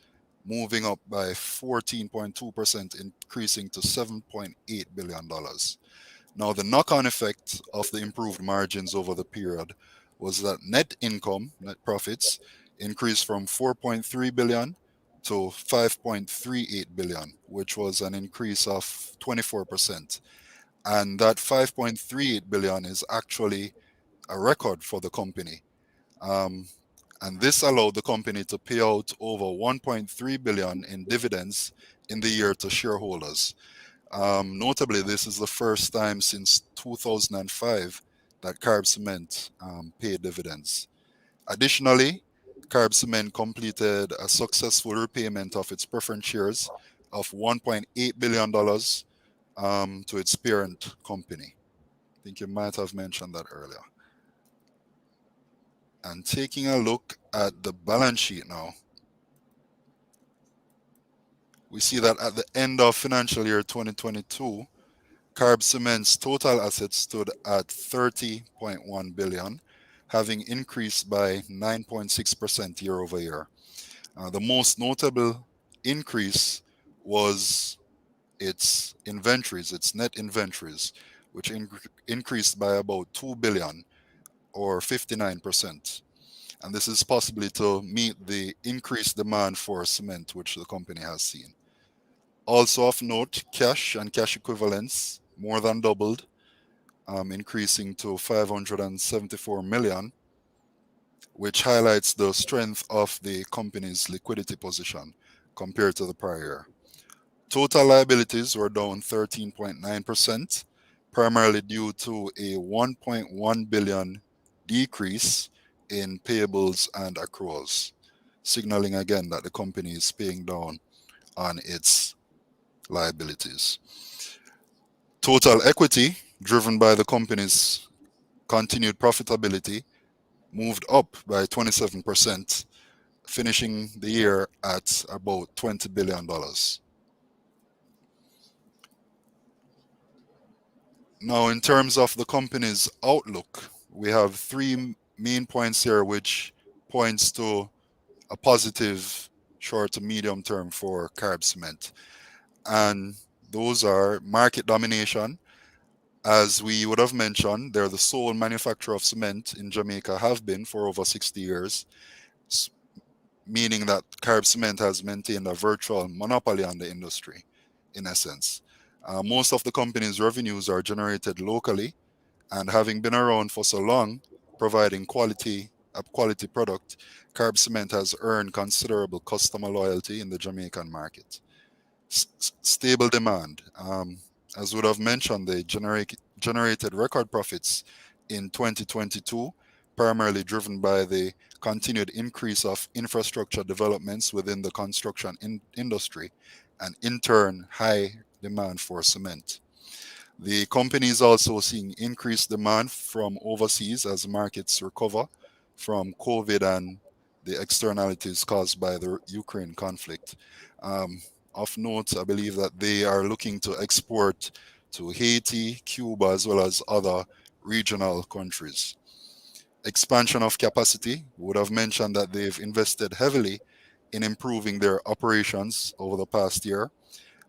moving up by 14.2%, increasing to $7.8 billion. Now, the knock-on effect of the improved margins over the period was that net income, net profits, increased from 4.3 billion to 5.38 billion, which was an increase of 24%. And that 5.38 billion is actually a record for the company. And this allowed the company to pay out over 1.3 billion in dividends in the year to shareholders. Notably, this is the first time since 2005 that Carib Cement paid dividends. Additionally, Carib Cement completed a successful repayment of its preference shares of $1.8 billion to its parent company. I think you might have mentioned that earlier. And taking a look at the balance sheet now, we see that at the end of financial year 2022, Carib Cement's total assets stood at 30.1 billion, having increased by 9.6% year over year. The most notable increase was its inventories, its net inventories, which increased by about 2 billion or 59%. And this is possibly to meet the increased demand for cement which the company has seen. Also of note, cash and cash equivalents more than doubled, increasing to 574 million, which highlights the strength of the company's liquidity position compared to the prior year. Total liabilities were down 13.9%, primarily due to a 1.1 billion decrease in payables and accruals, signaling again that the company is paying down on its liabilities. Total equity, driven by the company's continued profitability, moved up by 27%, finishing the year at about $20 billion. Now, in terms of the company's outlook, we have three main points here which points to a positive short to medium term for Carib Cement. And those are market domination. As we would have mentioned, they're the sole manufacturer of cement in Jamaica, have been for over 60 years, meaning that Carib Cement has maintained a virtual monopoly on the industry, in essence. Most of the company's revenues are generated locally, and having been around for so long, providing a quality product, Carib Cement has earned considerable customer loyalty in the Jamaican market. Stable demand. As would have mentioned, they generated record profits in 2022, primarily driven by the continued increase of infrastructure developments within the construction industry, and in turn, high demand for cement. The company is also seeing increased demand from overseas as markets recover from COVID and the externalities caused by the Ukraine conflict. Of note, I believe that they are looking to export to Haiti, Cuba, as well as other regional countries. Expansion of capacity, would have mentioned that they've invested heavily in improving their operations over the past year.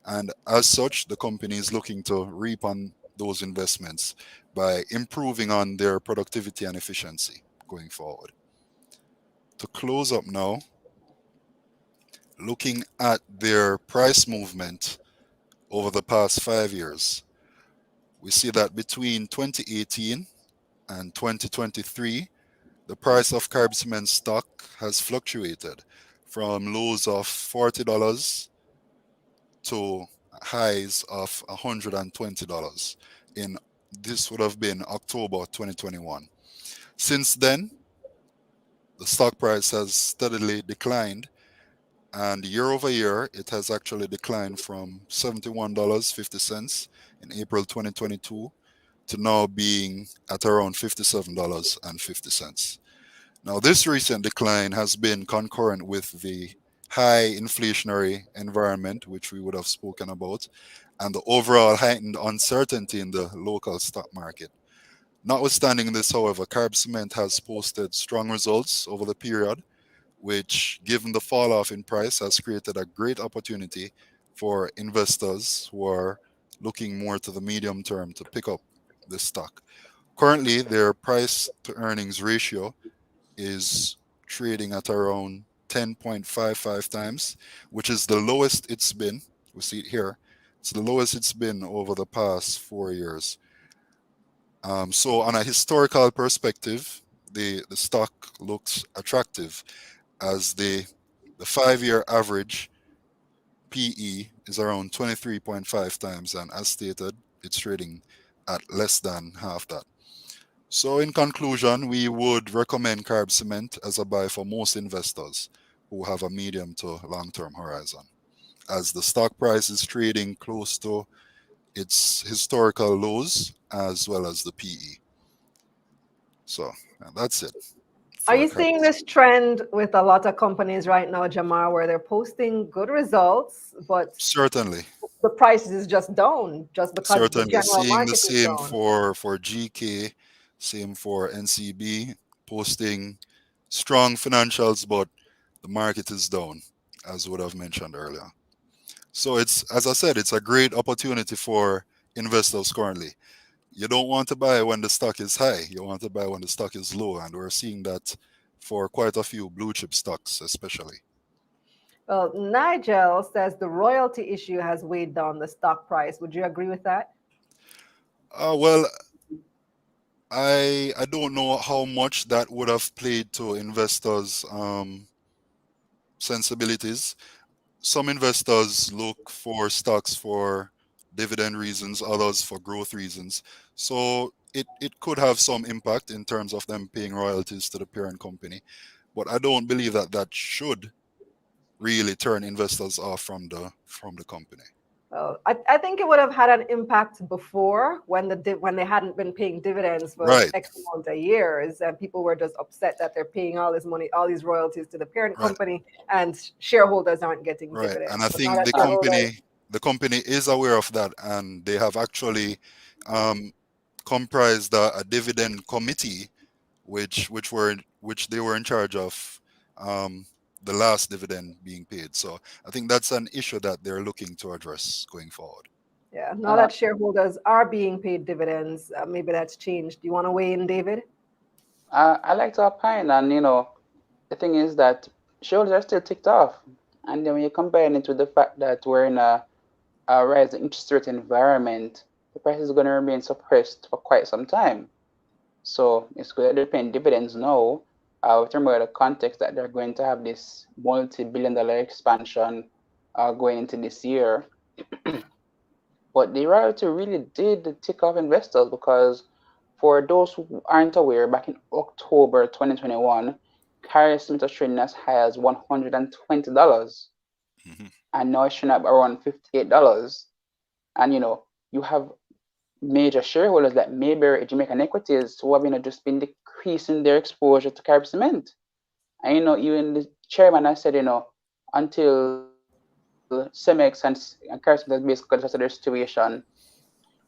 And as such, the company is looking to reap on those investments by improving on their productivity and efficiency going forward. To close up now, looking at their price movement over the past 5 years, we see that between 2018 and 2023, the price of Carib Cement stock has fluctuated from lows of $40 to highs of $120 in this would have been October 2021. Since then, the stock price has steadily declined, and year over year, it has actually declined from $71.50 in April 2022 to now being at around $57.50. Now, this recent decline has been concurrent with the high inflationary environment, which we would have spoken about, and the overall heightened uncertainty in the local stock market. Notwithstanding this, however, Carib Cement has posted strong results over the period, which, given the fall off in price, has created a great opportunity for investors who are looking more to the medium term to pick up this stock. Currently, their price to earnings ratio is trading at around 10.55 times, which is the lowest it's been. We see it here. It's the lowest it's been over the past 4 years. So on a historical perspective, the stock looks attractive as the 5-year average PE is around 23.5 times, and as stated, it's trading at less than half that. So in conclusion, we would recommend Carib Cement as a buy for most investors who have a medium to long-term horizon, as the stock price is trading close to its historical lows as well as the PE. So that's it. Are you seeing this trend with a lot of companies right now, Jamar, where they're posting good results, but certainly the prices is just down just because the certainly general seeing the market is same down? for GK, same for NCB, posting strong financials, but the market is down, as would have mentioned earlier. So it's, as I said, it's a great opportunity for investors currently. You don't want to buy when the stock is high. You want to buy when the stock is low. And we're seeing that for quite a few blue chip stocks, especially. Well, Nigel says the royalty issue has weighed down the stock price. Would you agree with that? Well, I don't know how much that would have played to investors' sensibilities. Some investors look for stocks for dividend reasons, others for growth reasons. So it could have some impact in terms of them paying royalties to the parent company. But I don't believe that that should really turn investors off from the company. Well, I think it would have had an impact before when they hadn't been paying dividends for Right. X amount of years, and people were just upset that they're paying all this money, all these royalties to the parent Right. company, and shareholders aren't getting Right. dividends. And I But now think that shareholders, the company is aware of that, and they have actually comprised a dividend committee, which they were in charge of the last dividend being paid. So I think that's an issue that they're looking to address going forward. yeah, now that shareholders are being paid dividends, maybe that's changed. Do you want to weigh in, David? I like to opine, and the thing is that shareholders are still ticked off, and then when you compare it with the fact that we're in a rising interest rate environment, the price is going to remain suppressed for quite some time. So it's good that they're paying dividends now. We're talking about the context that they're going to have this multi-billion-dollar expansion going into this year. But the royalty really did tick off investors, because for those who aren't aware, back in October 2021, Carib Cement was trading as high as $120. And now it's trading up around $58. And you have major shareholders like Mayberry Jamaican Equities who have just been decreasing their exposure to Carib Cement. And even the chairman has said, until Cemex and Carib has basically considered their situation,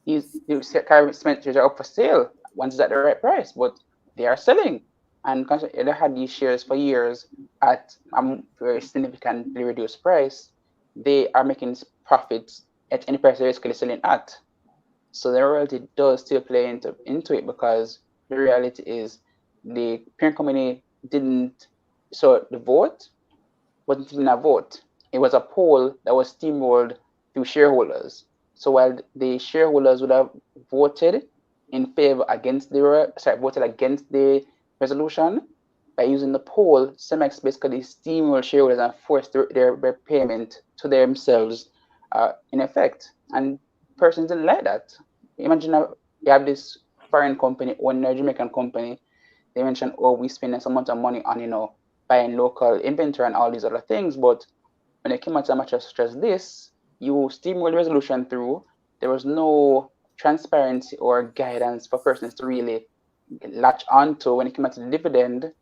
Carib cement shares are up for sale once it's at the right price, but they are selling. And they had these shares for years at a very significantly reduced price. They are making profits at any price they're basically selling at. So the royalty does still play into it, because the reality is the parent company didn't. So the vote wasn't even a vote. It was a poll that was steamrolled through shareholders. So while the shareholders would have voted in favor voted against the resolution, by using the poll, Cemex basically steamrolled shareholders and forced their payment to themselves in effect. And persons didn't like that. Imagine you have this foreign company owning a Jamaican company. They mentioned, oh, we spending so much money on, buying local inventory and all these other things. But when it came out to a matter such as this, you steamrolled the resolution through. There was no transparency or guidance for persons to really latch onto when it came out to the dividend.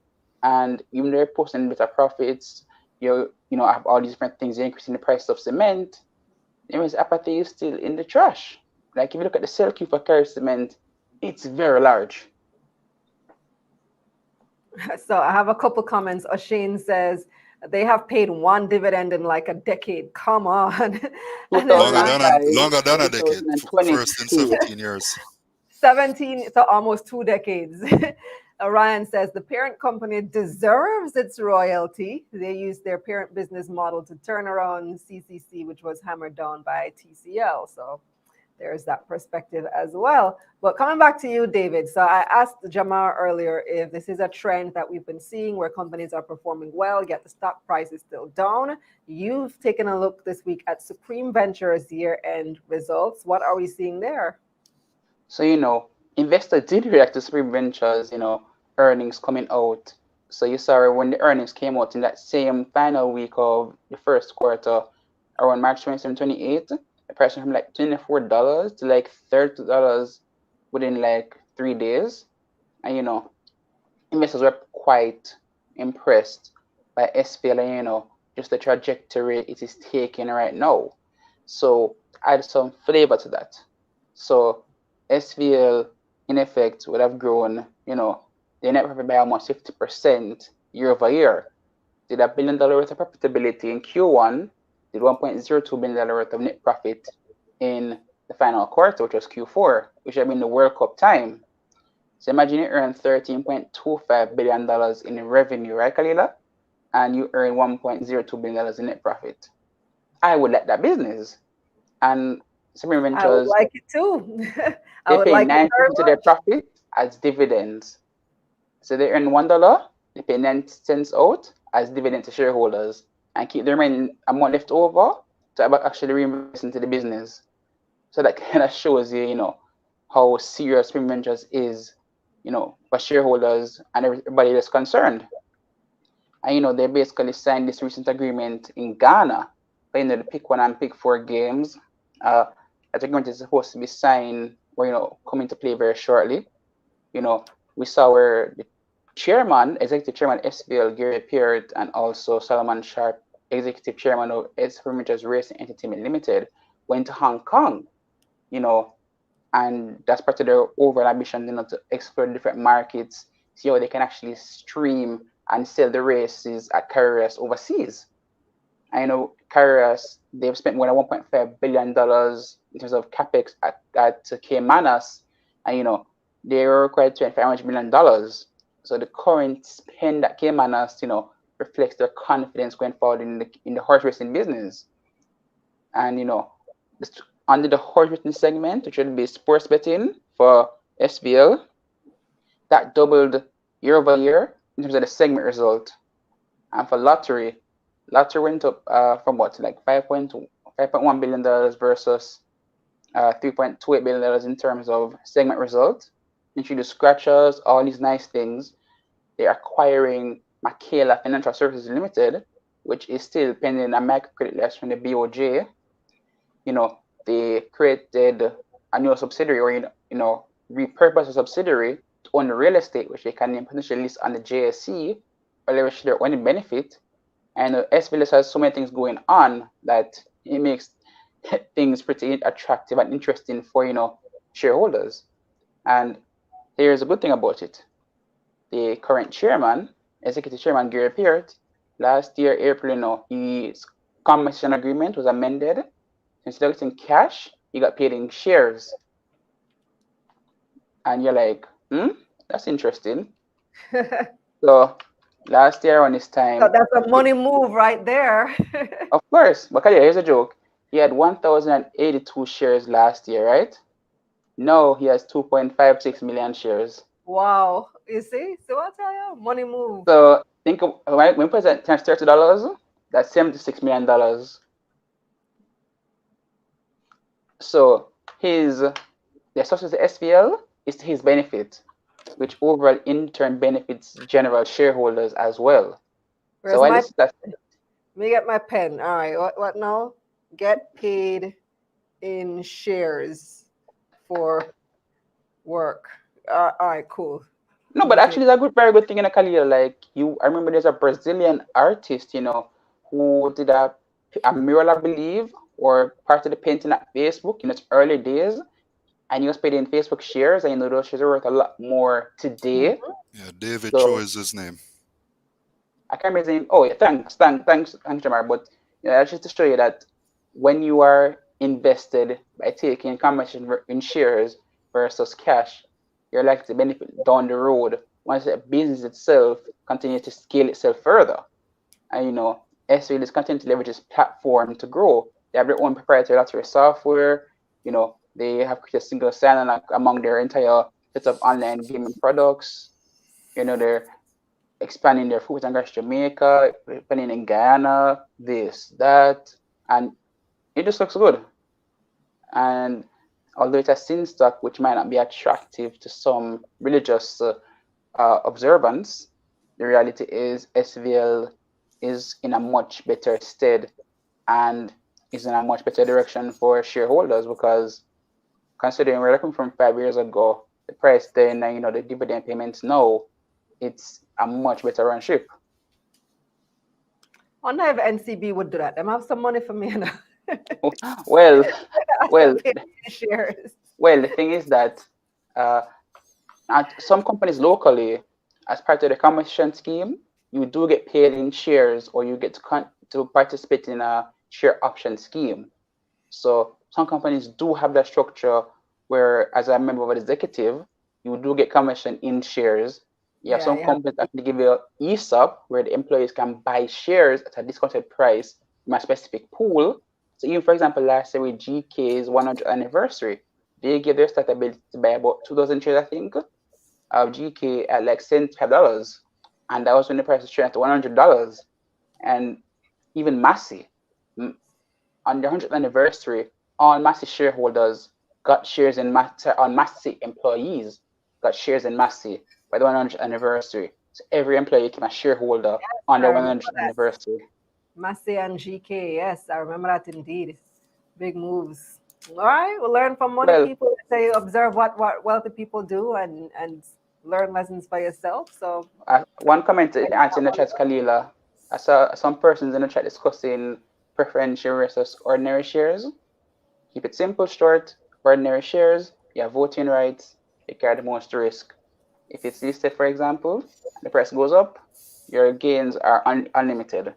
And even though you're posting better profits, you have all these different things, you're increasing the price of cement. There is apathy is still in the trash. Like if you look at the sell queue for Carib cement, it's very large. So I have a couple comments. O'Shane says they have paid one dividend in like a decade. Come on. And then Longer than a decade. First in 17 years. 17, so almost 2 decades. Ryan says the parent company deserves its royalty. They used their parent business model to turn around CCC, which was hammered down by TCL. So there's that perspective as well. But coming back to you, David. So I asked Jamar earlier if this is a trend that we've been seeing where companies are performing well, yet the stock price is still down. You've taken a look this week at Supreme Ventures year-end results. What are we seeing there? So, investors did react to Supreme Ventures, earnings coming out. So you saw when the earnings came out in that same final week of the first quarter, around March 27, 28, the price went from like $24 to like $30 within like 3 days. And, investors were quite impressed by SPL and, just the trajectory it is taking right now. So add some flavor to that. So SVL, in effect, would have grown, the net profit by almost 50% year over year. Did $1 billion worth of profitability in Q1, did $1.02 billion worth of net profit in the final quarter, which was Q4, which had been the World Cup time. So imagine you earn $13.25 billion in revenue, right, Kalila? And you earn $1.02 billion in net profit. I would like that business. And Supreme Ventures, I would like it too. They pay 9% to their profit as dividends. So they earn $1, they pay 9 cents out as dividend to shareholders and keep the remaining amount left over to actually reinvest into the business. So that kind of shows you, how serious Supreme Ventures is, for shareholders and everybody that's concerned. And, they basically signed this recent agreement in Ghana, playing the pick 1 and pick 4 games. That agreement is supposed to be signed or come into play very shortly. We saw where the executive chairman SBL, Gary Peart, and also Solomon Sharp, executive chairman of Supreme Ventures Racing Entertainment Limited, went to Hong Kong. And that's part of their overall ambition, to explore different markets, see how they can actually stream and sell the races at Carib overseas. I Carib, they've spent more than $1.5 billion in terms of capex at Caymanas, and they were required to spend $500 million. So the current spend at Caymanas, reflects their confidence going forward in the horse racing business. And under the horse racing segment, which would be sports betting for SBL, that doubled year over year in terms of the segment result. And for lottery went up from what, like $5.1 billion versus $3.28 billion in terms of segment result. Introduce scratchers, all these nice things. They're acquiring Michaela Financial Services Limited, which is still pending a microcredit license from the BOJ. They created a new subsidiary, or repurposed a subsidiary to own the real estate, which they can potentially list on the JSE. leverage their own benefit. And SVLS has so many things going on that it makes things pretty attractive and interesting for shareholders. And here's a good thing about it: the current chairman, executive chairman Gary Peart, last year April, his compensation agreement was amended. Instead of getting cash, he got paid in shares. And you're like, that's interesting. So last year on this time, So that's a money move right there. of course. But here's a joke: he had 1,082 shares last year, right? Now he has 2.56 million shares. Wow, you see? So I tell you, money move. So think of when President times $30, that's $76 million. So the success of the SVL is to his benefit, which overall in turn benefits general shareholders as well. Where's let me get my pen. All right, what now? Get paid in shares for work. All right, cool. No, but actually, it's a very good thing in a career. Like I remember there's a Brazilian artist, who did a mural, I believe, or part of the painting at Facebook in its early days, and he was paid in Facebook shares, and those shares are worth a lot more today. Yeah, David Cho is his name. I can't remember his name. Oh, yeah, thanks, Jamar. But that's just to show you that when you are invested by taking commission in shares versus cash, you're likely to benefit down the road once the business itself continues to scale itself further. And SVL is continuing to leverage this platform to grow. They have their own proprietary lottery software. They have created a single sign-on among their entire set of online gaming products. They're expanding their food across Jamaica, expanding in Guyana, this, that, and it just looks good. And although it's a sin stock which might not be attractive to some religious observants, the reality is SVL is in a much better stead and is in a much better direction for shareholders, because considering we're looking from 5 years ago, the price then, the dividend payments now, it's a much better run ship. I wonder if NCB would do that. They have some money for me. Well, shares. Well, the thing is that at some companies locally, as part of the commission scheme, you do get paid in shares, or you get to participate in a share option scheme. So some companies do have that structure where, as a member of an executive, you do get commission in shares. Some companies actually give you ESOP, where the employees can buy shares at a discounted price from a specific pool. So even, for example, last year with GK's 100th anniversary, they gave their stock ability to buy about 2,000 shares, I think, of GK at like $75. And that was when the price was trading at $100. And even Massey, on the 100th anniversary, all Massey shareholders got shares in Massey employees got shares in Massey by the 100th anniversary. So every employee became a shareholder on the 100th anniversary. Massey and GK, yes, I remember that indeed. Big moves. All right, we'll learn from money people. Say observe what wealthy people do and learn lessons by yourself. So one comment in the chat, Kalila. I saw some persons in the chat discussing preferential versus ordinary shares. Keep it simple, short. Ordinary shares, you have voting rights, you carry the most risk. If it's listed, for example, the price goes up, your gains are unlimited.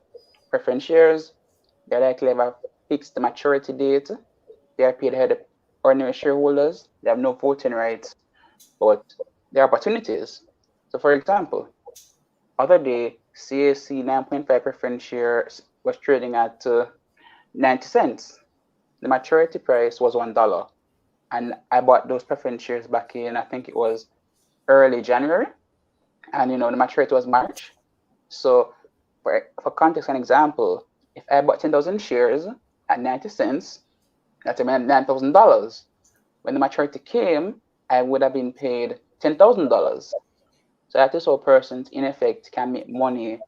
Preference shares, they likely have a fixed maturity date. They are paid ahead of ordinary shareholders. They have no voting rights, but there are opportunities. So, for example, other day, CAC 9.5 preference shares was trading at 90 cents. The maturity price was $1. And I bought those preference shares back in, I think it was early January. And, the maturity was March. So for context and example, if I bought 10,000 shares at 90 cents, that's $9,000. When the maturity came, I would have been paid $10,000. So that is how persons, in effect, can make money,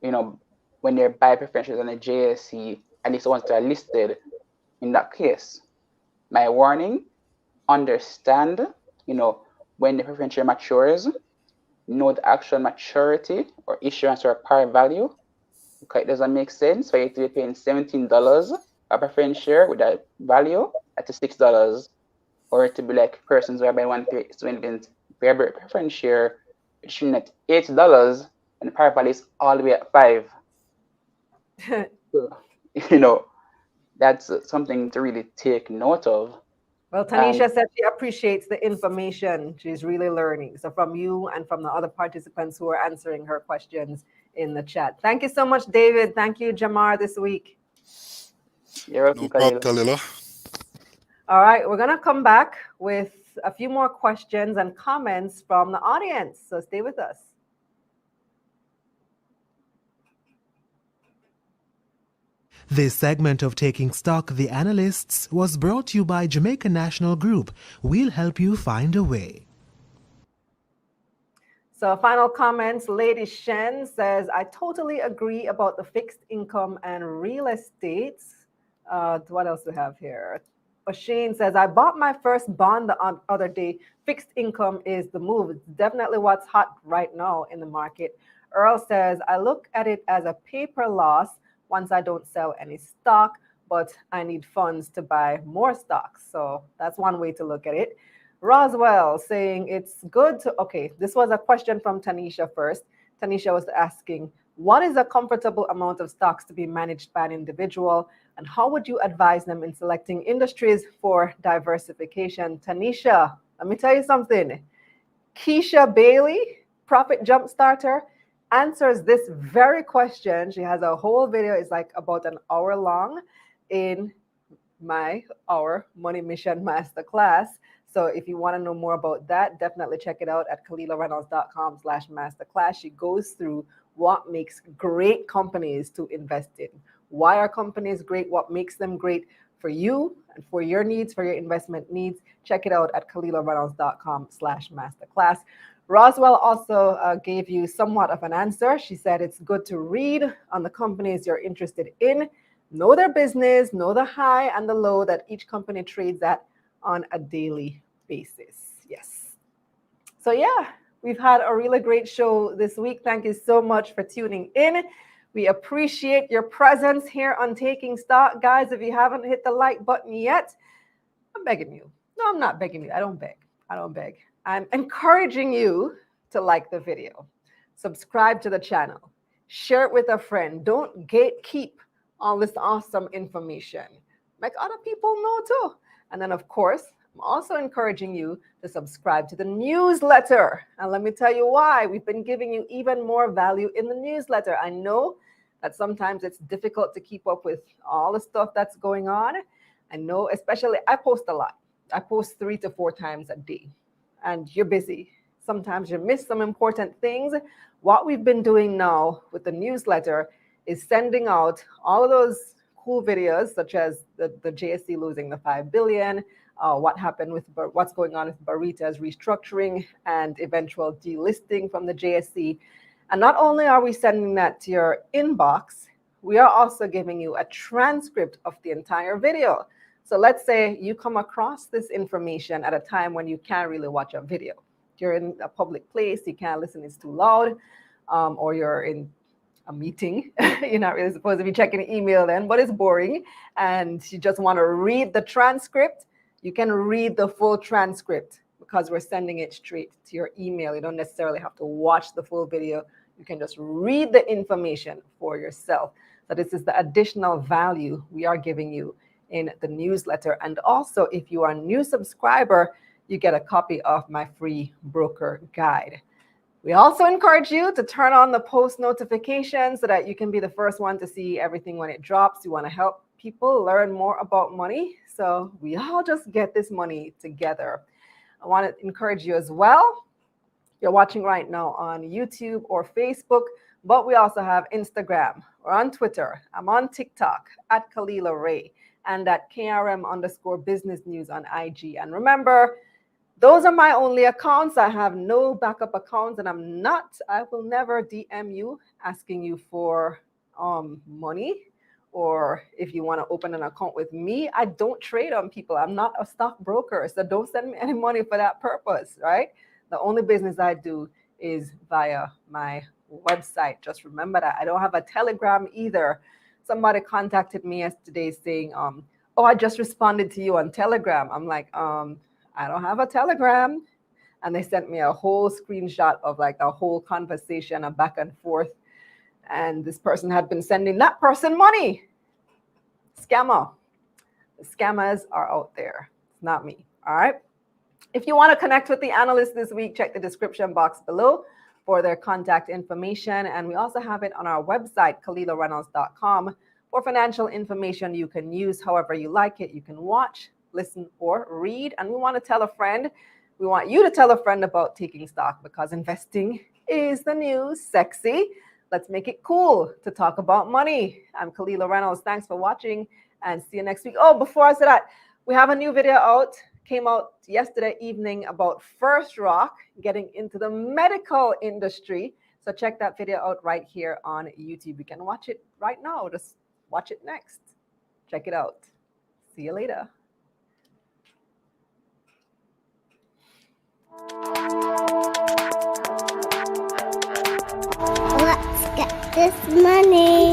when they buy preference shares on the JSE, at least the ones that are listed in that case. My warning, understand, when the preference share matures, note actual maturity or issuance or par value. Okay, it doesn't make sense for you to be paying $17 a preference share with that value at $6, or to be like persons who are buying one preference share issuing at $8 and the par value is all the way at 5. So, that's something to really take note of. Well, Tanisha said she appreciates the information. She's really learning. So from you and from the other participants who are answering her questions in the chat. Thank you so much, David. Thank you, Jamar, this week. You're welcome, No problem, Kalila. All right, we're going to come back with a few more questions and comments from the audience. So stay with us. This segment of Taking Stock, The Analysts, was brought to you by Jamaica National Group. We'll help you find a way. So final comments, Lady Shen says, I totally agree about the fixed income and real estate. What else do we have here? Shane says, I bought my first bond the other day. Fixed income is the move. It's definitely what's hot right now in the market. Earl says, I look at it as a paper loss once I don't sell any stock, but I need funds to buy more stocks. So that's one way to look at it. Roswell saying it's good to, okay, this was a question from Tanisha first. Tanisha was asking, what is a comfortable amount of stocks to be managed by an individual? And how would you advise them in selecting industries for diversification? Tanisha, let me tell you something. Keisha Bailey, Profit Jumpstarter, answers this very question. She has a whole video, it's like about an hour long in our Money Mission Masterclass. So if you want to know more about that, definitely check it out at KalilaReynolds.com/masterclass. She goes through what makes great companies to invest in. Why are companies great? What makes them great for you and for your needs, for your investment needs? Check it out at KalilaReynolds.com/masterclass. Roswell also gave you somewhat of an answer. She said it's good to read on the companies you're interested in, know their business, know the high and the low that each company trades at on a daily basis. Yes. So yeah, we've had a really great show this week. Thank you so much for tuning in. We appreciate your presence here on Taking Stock. Guys, if you haven't hit the like button yet, I'm begging you. No, I'm not begging you. I don't beg. I'm encouraging you to like the video, subscribe to the channel, share it with a friend. Don't gatekeep all this awesome information. Make other people know too. And then, of course, I'm also encouraging you to subscribe to the newsletter. And let me tell you why. We've been giving you even more value in the newsletter. I know that sometimes it's difficult to keep up with all the stuff that's going on. I know, especially I post a lot. I post 3 to 4 times a day. And you're busy. Sometimes you miss some important things. What we've been doing now with the newsletter is sending out all of those cool videos, such as the JSE losing the $5 billion, what happened with what's going on with Barita's restructuring and eventual delisting from the JSE. And not only are we sending that to your inbox, we are also giving you a transcript of the entire video. So let's say you come across this information at a time when you can't really watch a video. You're in a public place, you can't listen, it's too loud, or you're in a meeting. You're not really supposed to be checking the email then, but it's boring. And you just want to read the transcript. You can read the full transcript because we're sending it straight to your email. You don't necessarily have to watch the full video. You can just read the information for yourself. So this is the additional value we are giving you in the newsletter. And also, if you are a new subscriber, you get a copy of my free broker guide. We also encourage you to turn on the post notifications so that you can be the first one to see everything when it drops. You want to help people learn more about money, so we all just get this money together. I want to encourage you as well. You're watching right now on YouTube or Facebook, but we also have Instagram. We're on Twitter. I'm on TikTok at Kalila Ray and at KRM_business news on IG. And remember, those are my only accounts. I have no backup accounts, and I will never DM you asking you for money, or if you want to open an account with me. I don't trade on people. I'm not a stockbroker, so don't send me any money for that purpose, right? The only business I do is via my website. Just remember that. I don't have a Telegram either. Somebody contacted me yesterday saying, oh, I just responded to you on Telegram. I'm like, I don't have a Telegram. And they sent me a whole screenshot of like a whole conversation, a back and forth. And this person had been sending that person money. Scammer. The scammers are out there. It's not me. All right. If you want to connect with the analysts this week, check the description box below for their contact information. And we also have it on our website, KalilaReynolds.com, for financial information you can use however you like it. You can watch, listen, or read. And we want to tell a friend. We want you to tell a friend about taking stock because investing is the new sexy. Let's make it cool to talk about money. I'm Kalila Reynolds. Thanks for watching and see you next week. Oh, before I say that, we have a new video out. Came out yesterday evening about First Rock getting into the medical industry. So check that video out right here on YouTube. You can watch it right now. Just watch it next. Check it out. See you later. Let's get this money.